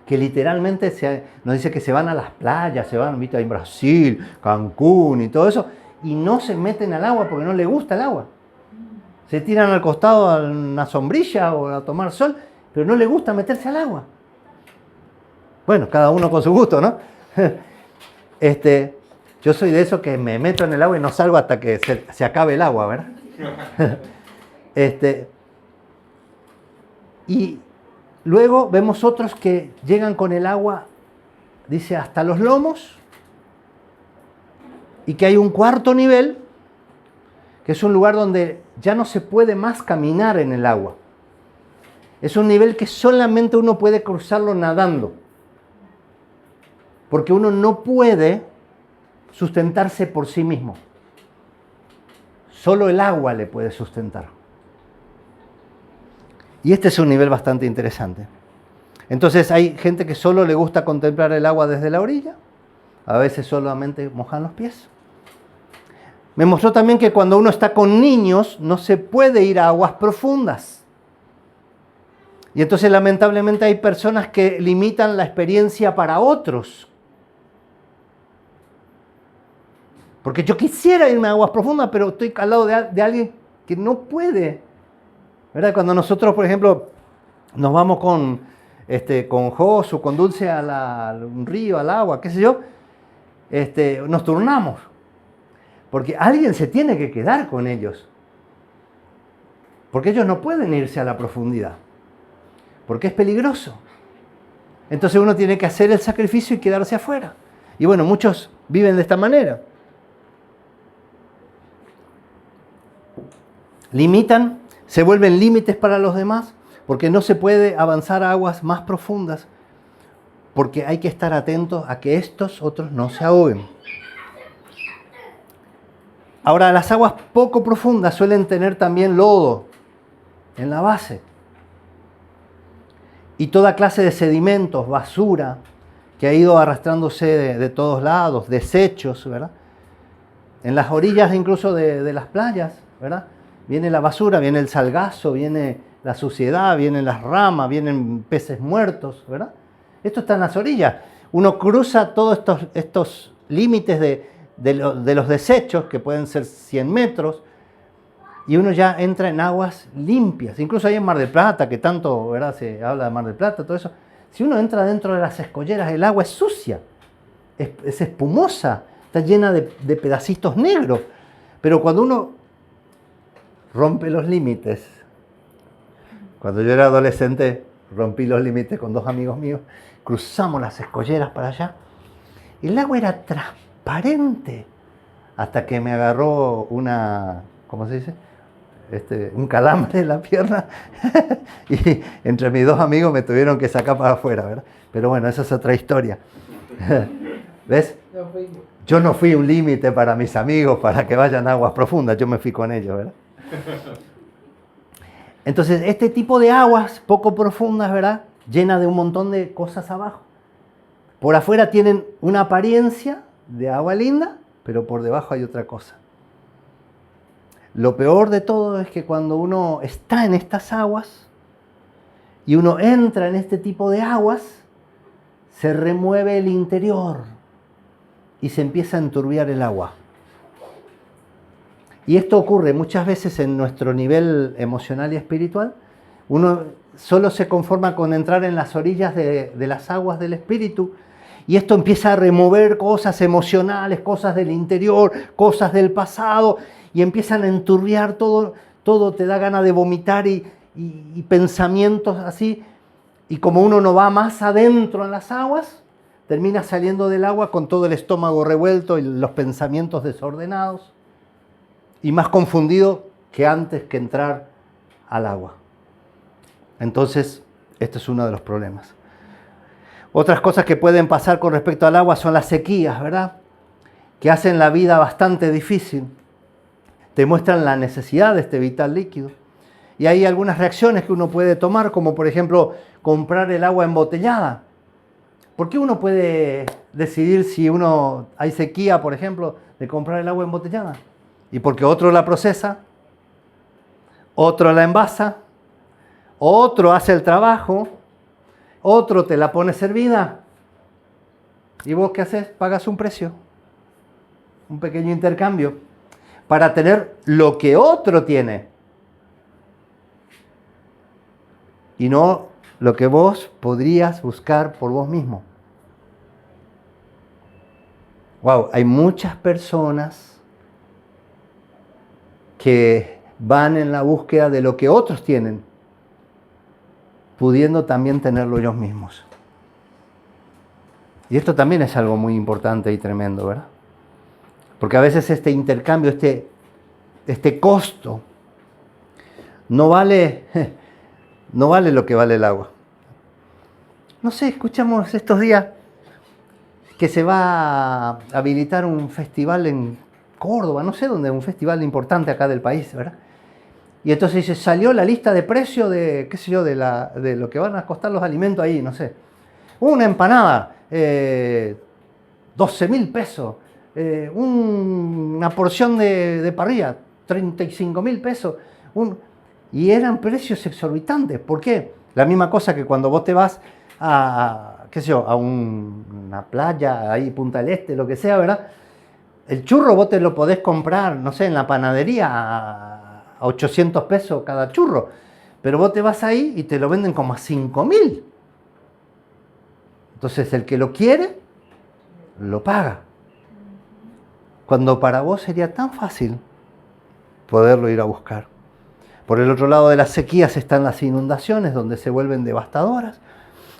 que literalmente nos dice que se van a las playas, se van, ¿viste? En Brasil, Cancún y todo eso, y no se meten al agua porque no les gusta el agua. Se tiran al costado a una sombrilla o a tomar sol, pero no les gusta meterse al agua. Bueno, cada uno con su gusto, ¿no? Yo soy de esos que me meto en el agua y no salgo hasta que se acabe el agua, ¿verdad? Y luego vemos otros que llegan con el agua, dice, hasta los lomos, y que hay un cuarto nivel, que es un lugar donde ya no se puede más caminar en el agua. Es un nivel que solamente uno puede cruzarlo nadando, porque uno no puede sustentarse por sí mismo. Solo el agua le puede sustentar. Y este es un nivel bastante interesante. Entonces hay gente que solo le gusta contemplar el agua desde la orilla, a veces solamente mojan los pies. Me mostró también que cuando uno está con niños no se puede ir a aguas profundas. Y entonces lamentablemente hay personas que limitan la experiencia para otros. Porque yo quisiera irme a aguas profundas, pero estoy al lado de alguien que no puede. ¿Verdad? Cuando nosotros, por ejemplo, nos vamos con Josu, con Dulce a un río, al agua, qué sé yo, nos turnamos. Porque alguien se tiene que quedar con ellos. Porque ellos no pueden irse a la profundidad. Porque es peligroso. Entonces uno tiene que hacer el sacrificio y quedarse afuera. Y bueno, muchos viven de esta manera. Limitan, se vuelven límites para los demás, porque no se puede avanzar a aguas más profundas, porque hay que estar atentos a que estos otros no se ahoguen. Ahora, las aguas poco profundas suelen tener también lodo en la base. Y toda clase de sedimentos, basura, que ha ido arrastrándose de todos lados, desechos, ¿verdad? En las orillas incluso de las playas, ¿verdad? Viene la basura, viene el salgazo, viene la suciedad, vienen las ramas, vienen peces muertos, ¿verdad? Esto está en las orillas. Uno cruza todos estos límites de los desechos, que pueden ser 100 metros, y uno ya entra en aguas limpias. Incluso ahí en Mar del Plata, que tanto, ¿verdad?, se habla de Mar del Plata, todo eso. Si uno entra dentro de las escolleras, el agua es sucia, es espumosa, está llena de pedacitos negros. Pero cuando uno rompe los límites, cuando yo era adolescente, rompí los límites con 2 amigos míos, cruzamos las escolleras para allá, el agua era transparente, hasta que me agarró ¿cómo se dice? Un calambre en la pierna y entre mis 2 amigos me tuvieron que sacar para afuera, ¿verdad? Pero bueno, esa es otra historia. ¿Ves? Yo no fui un límite para mis amigos para que vayan a aguas profundas, yo me fui con ellos, ¿verdad? Entonces, este tipo de aguas poco profundas, ¿verdad?, llena de un montón de cosas abajo. Por afuera tienen una apariencia de agua linda, pero por debajo hay otra cosa. Lo peor de todo es que cuando uno está en estas aguas y uno entra en este tipo de aguas, se remueve el interior y se empieza a enturbiar el agua. Y esto ocurre muchas veces en nuestro nivel emocional y espiritual. Uno solo se conforma con entrar en las orillas de las aguas del espíritu y esto empieza a remover cosas emocionales, cosas del interior, cosas del pasado, y empiezan a enturbiar todo, todo te da ganas de vomitar y pensamientos así, y como uno no va más adentro en las aguas, termina saliendo del agua con todo el estómago revuelto y los pensamientos desordenados, y más confundido que antes que entrar al agua. Entonces, este es uno de los problemas. Otras cosas que pueden pasar con respecto al agua son las sequías, ¿verdad? Que hacen la vida bastante difícil. Te muestran la necesidad de este vital líquido. Y hay algunas reacciones que uno puede tomar, como por ejemplo, comprar el agua embotellada. ¿Por qué uno puede decidir si hay sequía, por ejemplo, de comprar el agua embotellada? Y porque otro la procesa, otro la envasa, otro hace el trabajo, otro te la pone servida. ¿Y vos qué haces? Pagas un precio, un pequeño intercambio, para tener lo que otro tiene. Y no lo que vos podrías buscar por vos mismo. Wow, hay muchas personas que van en la búsqueda de lo que otros tienen, pudiendo también tenerlo ellos mismos. Y esto también es algo muy importante y tremendo, ¿verdad? Porque a veces este intercambio, este costo, no vale lo que vale el agua. No sé, escuchamos estos días que se va a habilitar un festival en Córdoba, no sé dónde, un festival importante acá del país, ¿verdad? Y entonces dice, salió la lista de precios de, qué sé yo, de lo que van a costar los alimentos ahí, no sé. Una empanada, 12.000 pesos. Una porción de parrilla, 35.000 pesos. Y eran precios exorbitantes. ¿Por qué? La misma cosa que cuando vos te vas a, qué sé yo, a una playa, ahí Punta del Este, lo que sea, ¿verdad? El churro vos te lo podés comprar, no sé, en la panadería a 800 pesos cada churro. Pero vos te vas ahí y te lo venden como a 5.000. Entonces el que lo quiere, lo paga. Cuando para vos sería tan fácil poderlo ir a buscar. Por el otro lado de las sequías están las inundaciones, donde se vuelven devastadoras.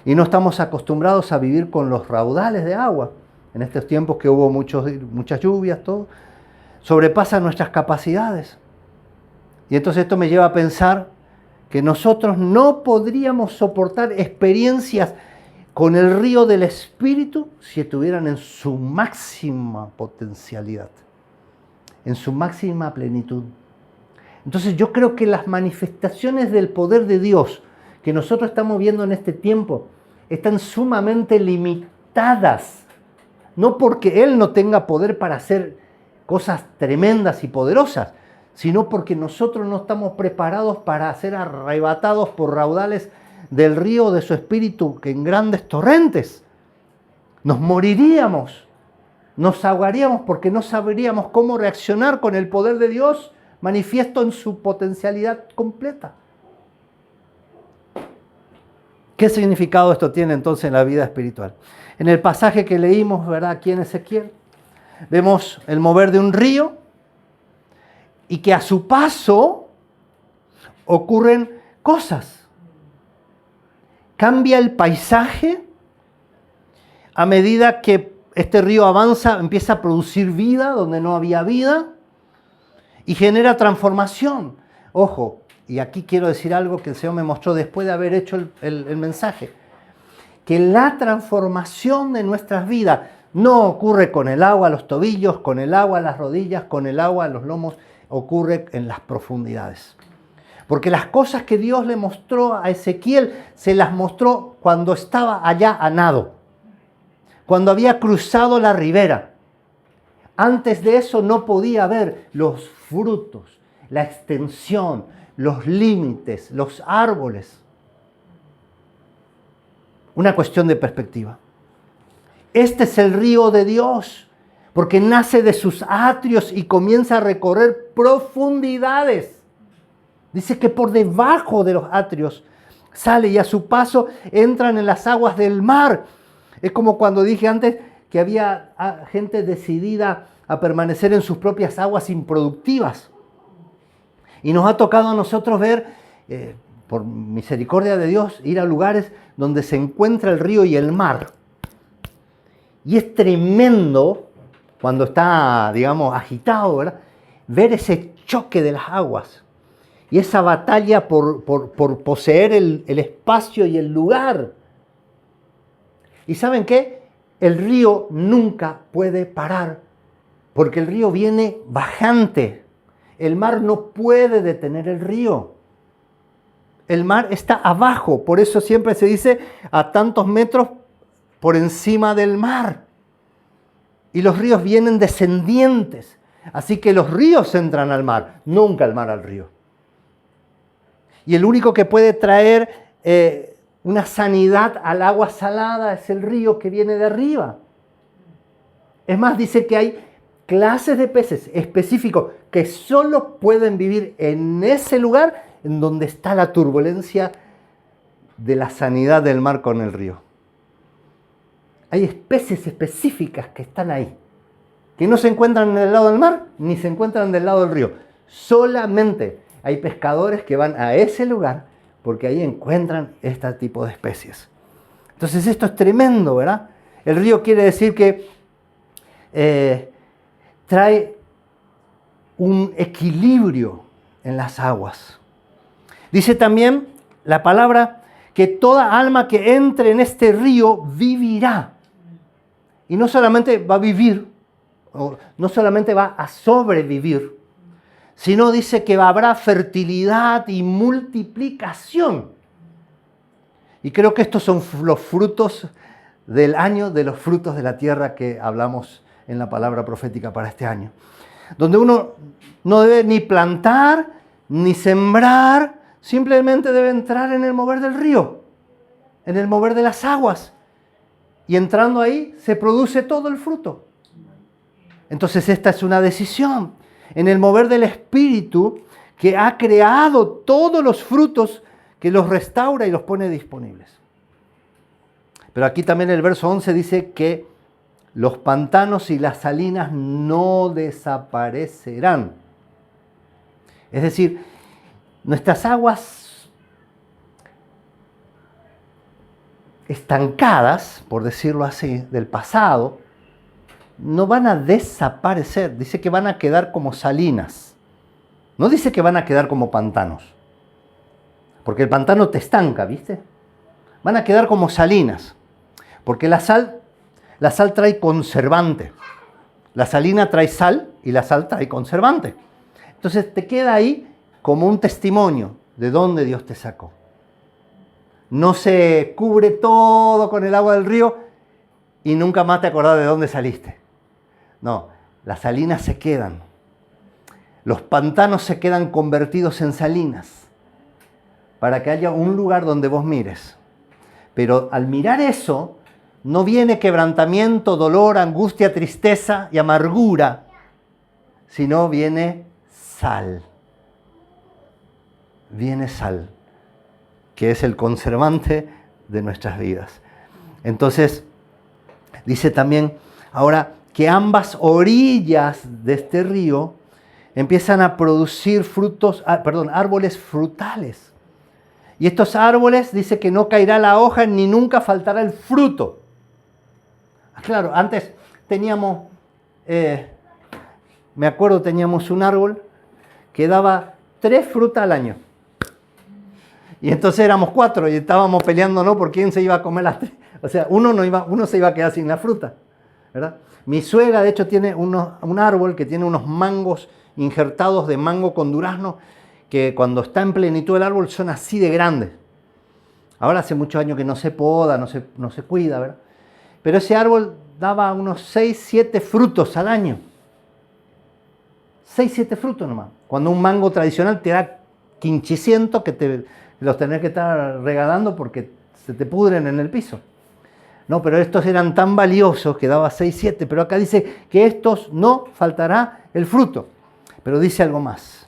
Y no estamos acostumbrados a vivir con los raudales de agua. En estos tiempos que hubo muchas lluvias, todo, sobrepasa nuestras capacidades. Y entonces esto me lleva a pensar que nosotros no podríamos soportar experiencias con el río del Espíritu si estuvieran en su máxima potencialidad, en su máxima plenitud. Entonces yo creo que las manifestaciones del poder de Dios que nosotros estamos viendo en este tiempo están sumamente limitadas. No porque Él no tenga poder para hacer cosas tremendas y poderosas, sino porque nosotros no estamos preparados para ser arrebatados por raudales del río de su Espíritu que en grandes torrentes. Nos moriríamos, nos ahogaríamos porque no sabríamos cómo reaccionar con el poder de Dios manifiesto en su potencialidad completa. ¿Qué significado esto tiene entonces en la vida espiritual? En el pasaje que leímos, ¿verdad?, aquí en Ezequiel, vemos el mover de un río y que a su paso ocurren cosas. Cambia el paisaje a medida que este río avanza, empieza a producir vida donde no había vida y genera transformación. Ojo, y aquí quiero decir algo que el Señor me mostró después de haber hecho el mensaje, que la transformación de nuestras vidas no ocurre con el agua a los tobillos, con el agua a las rodillas, con el agua a los lomos, ocurre en las profundidades. Porque las cosas que Dios le mostró a Ezequiel, se las mostró cuando estaba allá a nado, cuando había cruzado la ribera. Antes de eso no podía ver los frutos, la extensión, los límites, los árboles. Una cuestión de perspectiva. Este es el río de Dios, porque nace de sus atrios y comienza a recorrer profundidades. Dice que por debajo de los atrios sale y a su paso entran en las aguas del mar. Es como cuando dije antes que había gente decidida a permanecer en sus propias aguas improductivas. Y nos ha tocado a nosotros ver, por misericordia de Dios, ir a lugares donde se encuentra el río y el mar. Y es tremendo, cuando está, digamos, agitado, ¿verdad?, ver ese choque de las aguas y esa batalla por poseer el espacio y el lugar. ¿Y saben qué? El río nunca puede parar, porque el río viene bajante. El mar no puede detener el río. El mar está abajo, por eso siempre se dice a tantos metros por encima del mar. Y los ríos vienen descendientes. Así que los ríos entran al mar, nunca el mar al río. Y el único que puede traer una sanidad al agua salada es el río que viene de arriba. Es más, dice que hay clases de peces específicos que solo pueden vivir en ese lugar en donde está la turbulencia de la sanidad del mar con el río. Hay especies específicas que están ahí, que no se encuentran del lado del mar ni se encuentran del lado del río. Solamente hay pescadores que van a ese lugar porque ahí encuentran este tipo de especies. Entonces esto es tremendo, ¿verdad? El río quiere decir que trae un equilibrio en las aguas. Dice también la palabra que toda alma que entre en este río vivirá. Y no solamente va a vivir, no solamente va a sobrevivir, sino dice que habrá fertilidad y multiplicación. Y creo que estos son los frutos del año, de los frutos de la tierra que hablamos en la palabra profética para este año. Donde uno no debe ni plantar, ni sembrar, simplemente debe entrar en el mover del río, en el mover de las aguas. Y entrando ahí se produce todo el fruto. Entonces esta es una decisión. En el mover del Espíritu que ha creado todos los frutos, que los restaura y los pone disponibles. Pero aquí también el verso 11 dice que los pantanos y las salinas no desaparecerán. Es decir, nuestras aguas estancadas, por decirlo así, del pasado, no van a desaparecer. Dice que van a quedar como salinas. No dice que van a quedar como pantanos. Porque el pantano te estanca, ¿viste? Van a quedar como salinas. Porque la sal trae conservante. La salina trae sal y la sal trae conservante. Entonces te queda ahí como un testimonio de dónde Dios te sacó. No se cubre todo con el agua del río y nunca más te acordás de dónde saliste. No, las salinas se quedan. Los pantanos se quedan convertidos en salinas para que haya un lugar donde vos mires. Pero al mirar eso, no viene quebrantamiento, dolor, angustia, tristeza y amargura, sino viene sal. Viene sal, que es el conservante de nuestras vidas. Entonces, dice también ahora que ambas orillas de este río empiezan a producir árboles frutales. Y estos árboles dice que no caerá la hoja ni nunca faltará el fruto. Claro, antes teníamos, me acuerdo, teníamos un árbol que daba 3 frutas al año. Y entonces éramos 4 y estábamos peleando, ¿no?, por quién se iba a comer las 3. O sea, uno se iba a quedar sin la fruta, ¿verdad? Mi suegra, de hecho, tiene un árbol que tiene unos mangos injertados de mango con durazno, que cuando está en plenitud el árbol son así de grandes. Ahora hace muchos años que no se poda, no se cuida, ¿verdad? Pero ese árbol daba unos 6, 7 frutos al año. 6, 7 frutos nomás. Cuando un mango tradicional te da 500 que los tenés que estar regalando porque se te pudren en el piso. No, pero estos eran tan valiosos que daba 6, 7. Pero acá dice que estos no faltará el fruto. Pero dice algo más.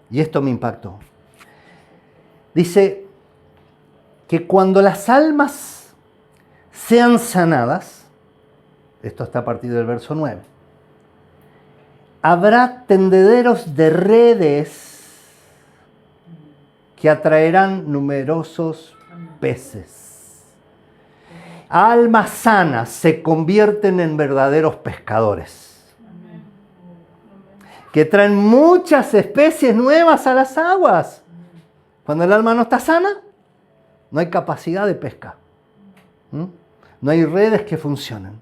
Y esto me impactó. Dice que cuando las almas sean sanadas. Esto está a partir del verso 9. Habrá tendederos de redes que atraerán numerosos peces. Almas sanas se convierten en verdaderos pescadores, que traen muchas especies nuevas a las aguas. Cuando el alma no está sana, no hay capacidad de pesca. No hay redes que funcionen.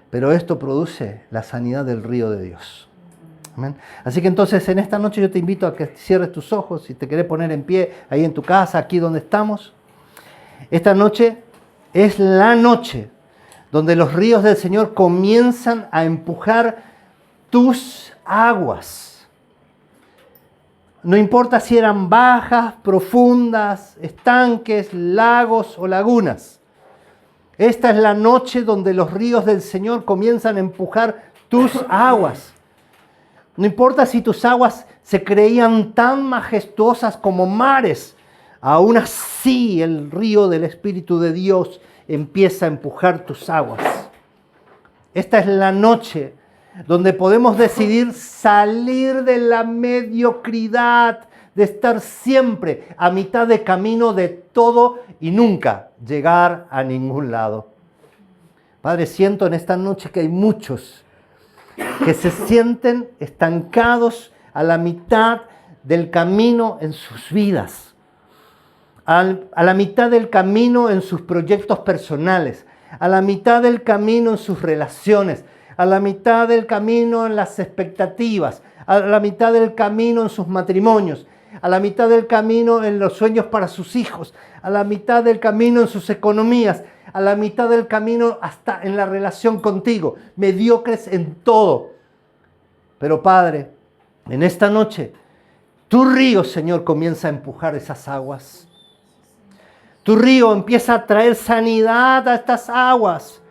Pero esto produce la sanidad del río de Dios. Amén. Así que entonces en esta noche yo te invito a que cierres tus ojos, si te querés poner en pie ahí en tu casa, aquí donde estamos. Esta noche es la noche donde los ríos del Señor comienzan a empujar tus aguas. No importa si eran bajas, profundas, estanques, lagos o lagunas. Esta es la noche donde los ríos del Señor comienzan a empujar tus aguas. No importa si tus aguas se creían tan majestuosas como mares, aún así el río del Espíritu de Dios empieza a empujar tus aguas. Esta es la noche donde podemos decidir salir de la mediocridad, de estar siempre a mitad de camino de todo y nunca llegar a ningún lado. Padre, siento en esta noche que hay muchos que se sienten estancados a la mitad del camino en sus vidas, a la mitad del camino en sus proyectos personales, a la mitad del camino en sus relaciones, a la mitad del camino en las expectativas, a la mitad del camino en sus matrimonios, a la mitad del camino en los sueños para sus hijos, a la mitad del camino en sus economías, a la mitad del camino hasta en la relación contigo, mediocres en todo. Pero Padre, en esta noche, tu río, Señor, comienza a empujar esas aguas. Tu río empieza a traer sanidad a estas aguas.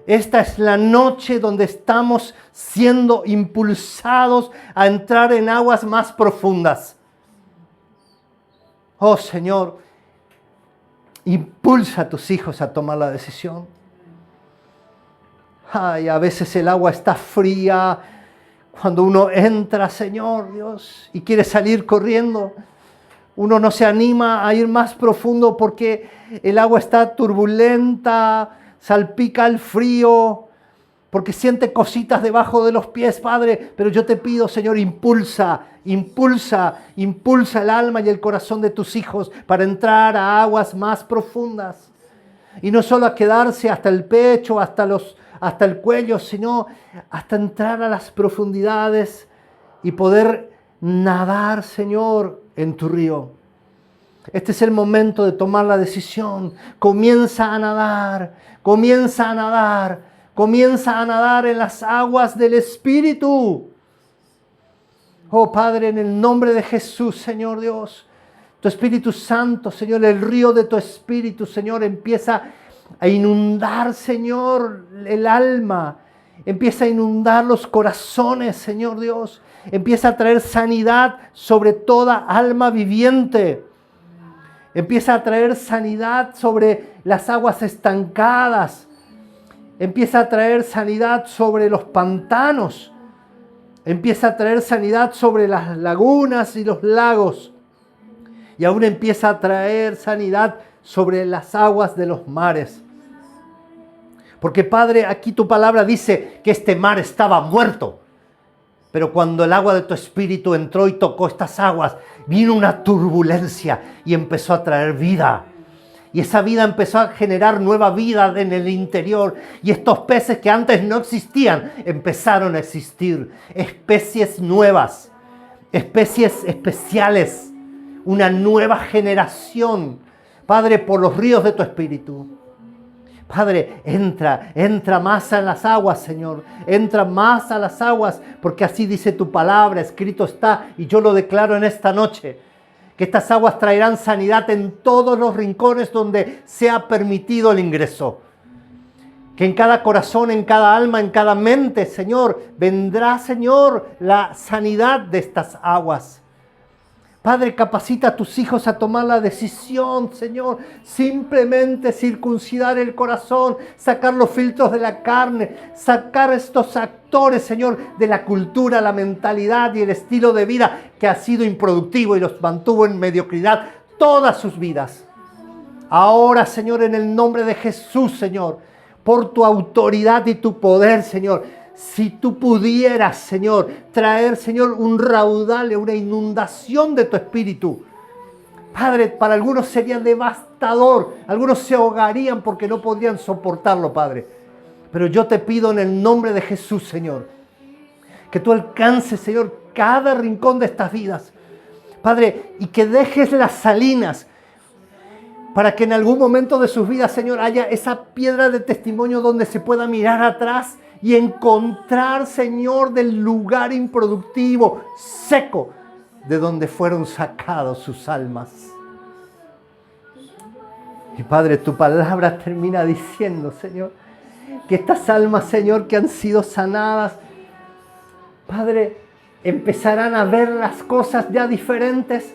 Esta es la noche donde estamos siendo impulsados a entrar en aguas más profundas. Oh Señor, impulsa a tus hijos a tomar la decisión. Ay, a veces el agua está fría cuando uno entra, Señor Dios, y quiere salir corriendo. Uno no se anima a ir más profundo porque el agua está turbulenta, salpica el frío, porque siente cositas debajo de los pies, Padre. Pero yo te pido, Señor, impulsa el alma y el corazón de tus hijos para entrar a aguas más profundas. Y no solo a quedarse hasta el pecho, hasta el cuello, sino hasta entrar a las profundidades y poder nadar, Señor, en tu río. Este es el momento de tomar la decisión. Comienza a nadar en las aguas del Espíritu. Oh Padre, en el nombre de Jesús, Señor Dios, tu Espíritu Santo, Señor, el río de tu Espíritu, Señor, empieza a inundar, Señor, el alma, empieza a inundar los corazones, Señor Dios, empieza a traer sanidad sobre toda alma viviente. Empieza a traer sanidad sobre las aguas estancadas. Empieza a traer sanidad sobre los pantanos. Empieza a traer sanidad sobre las lagunas y los lagos. Y aún empieza a traer sanidad sobre las aguas de los mares. Porque Padre, aquí tu palabra dice que este mar estaba muerto. Pero cuando el agua de tu Espíritu entró y tocó estas aguas, vino una turbulencia y empezó a traer vida. Y esa vida empezó a generar nueva vida en el interior. Y estos peces que antes no existían, empezaron a existir. Especies nuevas, especies especiales, una nueva generación. Padre, por los ríos de tu Espíritu. Padre, entra más a las aguas, Señor. Entra más a las aguas, porque así dice tu palabra, escrito está, y yo lo declaro en esta noche. Que estas aguas traerán sanidad en todos los rincones donde sea permitido el ingreso. Que en cada corazón, en cada alma, en cada mente, Señor, vendrá, Señor, la sanidad de estas aguas. Padre, capacita a tus hijos a tomar la decisión, Señor, simplemente circuncidar el corazón, sacar los filtros de la carne, sacar estos actores, Señor, de la cultura, la mentalidad y el estilo de vida que ha sido improductivo y los mantuvo en mediocridad todas sus vidas. Ahora, Señor, en el nombre de Jesús, Señor, por tu autoridad y tu poder, Señor, si tú pudieras, Señor, traer, Señor, un raudal, una inundación de tu espíritu. Padre, para algunos sería devastador. Algunos se ahogarían porque no podrían soportarlo, Padre. Pero yo te pido en el nombre de Jesús, Señor, que tú alcances, Señor, cada rincón de estas vidas. Padre, y que dejes las salinas para que en algún momento de sus vidas, Señor, haya esa piedra de testimonio donde se pueda mirar atrás y encontrar, Señor, del lugar improductivo, seco, de donde fueron sacados sus almas. Y Padre, tu palabra termina diciendo, Señor, que estas almas, Señor, que han sido sanadas, Padre, empezarán a ver las cosas ya diferentes.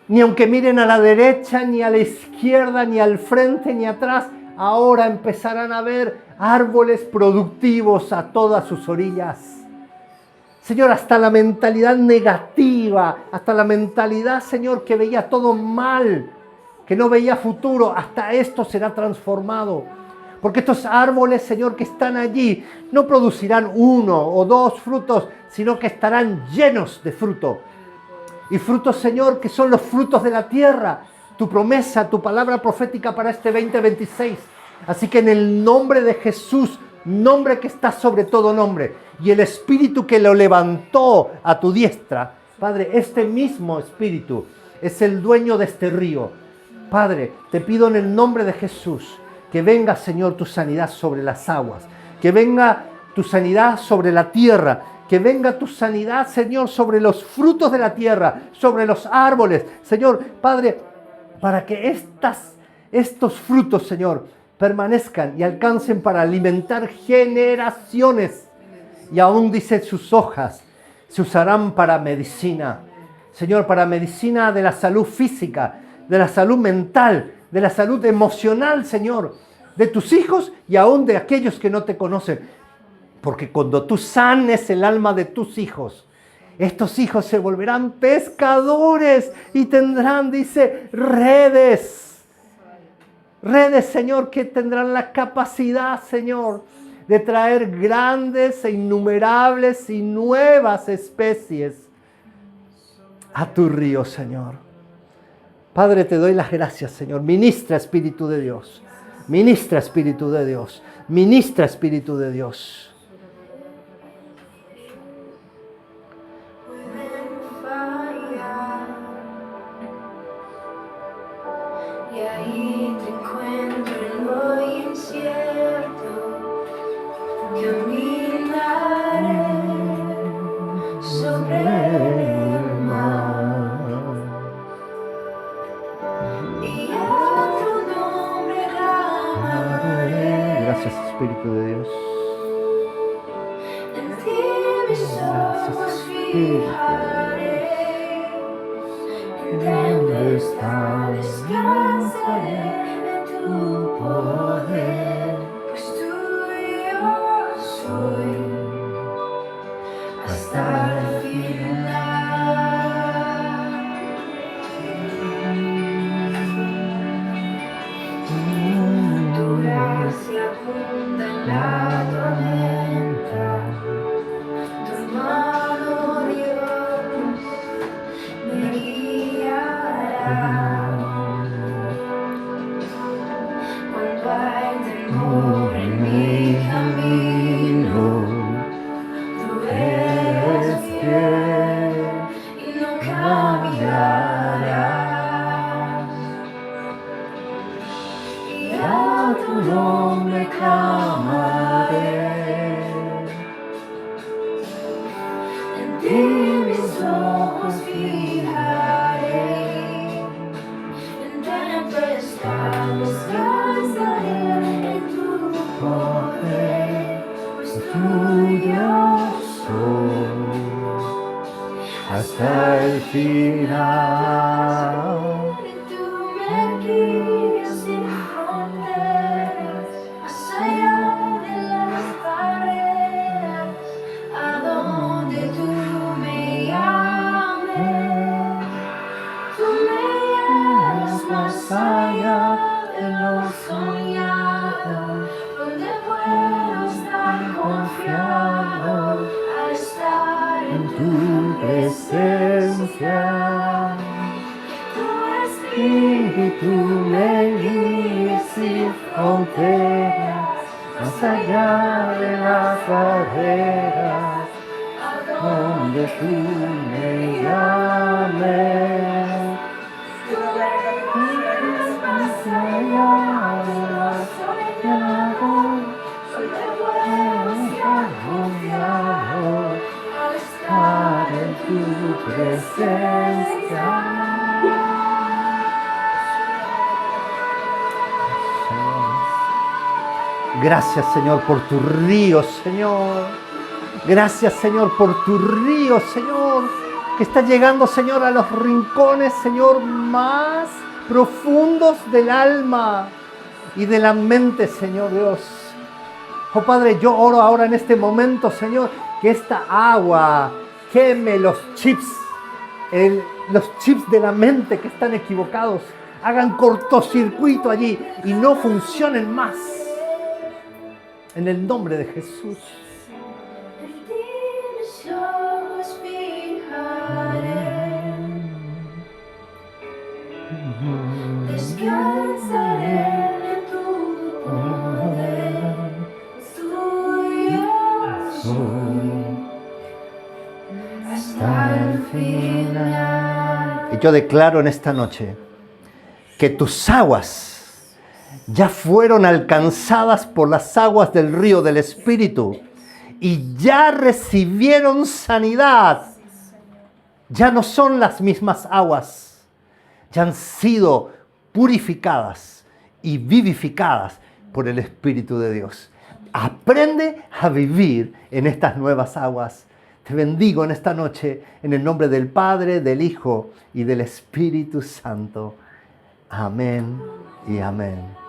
Ni aunque miren a la derecha, ni a la izquierda, ni al frente, ni atrás, ahora empezarán a ver árboles productivos a todas sus orillas. Señor, hasta la mentalidad negativa, hasta la mentalidad, Señor, que veía todo mal, que no veía futuro, hasta esto será transformado. Porque estos árboles, Señor, que están allí, no producirán 1 o 2 frutos, sino que estarán llenos de fruto. Y frutos, Señor, que son los frutos de la tierra. Tu promesa, tu palabra profética para este 2026. Así que en el nombre de Jesús, nombre que está sobre todo nombre, y el Espíritu que lo levantó a tu diestra, Padre, este mismo Espíritu es el dueño de este río. Padre, te pido en el nombre de Jesús que venga, Señor, tu sanidad sobre las aguas, que venga tu sanidad sobre la tierra, que venga tu sanidad, Señor, sobre los frutos de la tierra, sobre los árboles, Señor, Padre, para que estos frutos, Señor, permanezcan y alcancen para alimentar generaciones. Y aún dice, sus hojas se usarán para medicina, Señor, para medicina de la salud física, de la salud mental, de la salud emocional, Señor, de tus hijos y aún de aquellos que no te conocen. Porque cuando tú sanes el alma de tus hijos, estos hijos se volverán pescadores y tendrán, dice, redes. Redes, Señor, que tendrán la capacidad, Señor, de traer grandes e innumerables y nuevas especies a tu río, Señor. Padre, te doy las gracias, Señor. Ministra, Espíritu de Dios. Ministra, Espíritu de Dios. Ministra, Espíritu de Dios.
Y ahí te encuentro en lo incierto, caminaré sobre el mar. Y a tu nombre clamaré.
Gracias, Espíritu de Dios.
En ti mis ojos fijaré. En tempestad descansaré en tu poder, pues tuyo soy hasta el final. Tu gracia abunda en la tormenta, tu mano, Dios, me guiará. Cuando hay temor en mi camino, tú eres fiel y no cambiarás. Y a tu nombre clamaré. En ti mis ojos fijaré. En tempestad descansaré en tu poder, pues tuyo soy
hasta el final.
Y tú me guías sin fronteras, más allá de las barreras, a donde tú me llames. Tú me llevas más allá de lo soñado, donde puedo estar confiado a estar en tu presencia. Tu espíritu me guíe sin fronteras, más allá de las barreras, a donde tú me llames. Tú me guías más allá de lo soñado, donde puedo estar confiado a estar en tu presencia.
Gracias, Señor, por tu río, Señor. Gracias, Señor, por tu río, Señor, que está llegando, Señor, a los rincones, Señor, más profundos del alma y de la mente, Señor Dios. Oh Padre, yo oro ahora en este momento, Señor, que esta agua queme los chips de la mente que están equivocados, hagan cortocircuito allí y no funcionen más. En el nombre de Jesús.
En ti mis ojos fijaré, descansaré en tu poder, tuyo soy hasta el final.
Y yo declaro en esta noche que tus aguas ya fueron alcanzadas por las aguas del río del Espíritu y ya recibieron sanidad. Ya no son las mismas aguas, ya han sido purificadas y vivificadas por el Espíritu de Dios. Aprende a vivir en estas nuevas aguas. Te bendigo en esta noche en el nombre del Padre, del Hijo y del Espíritu Santo. Amén y amén.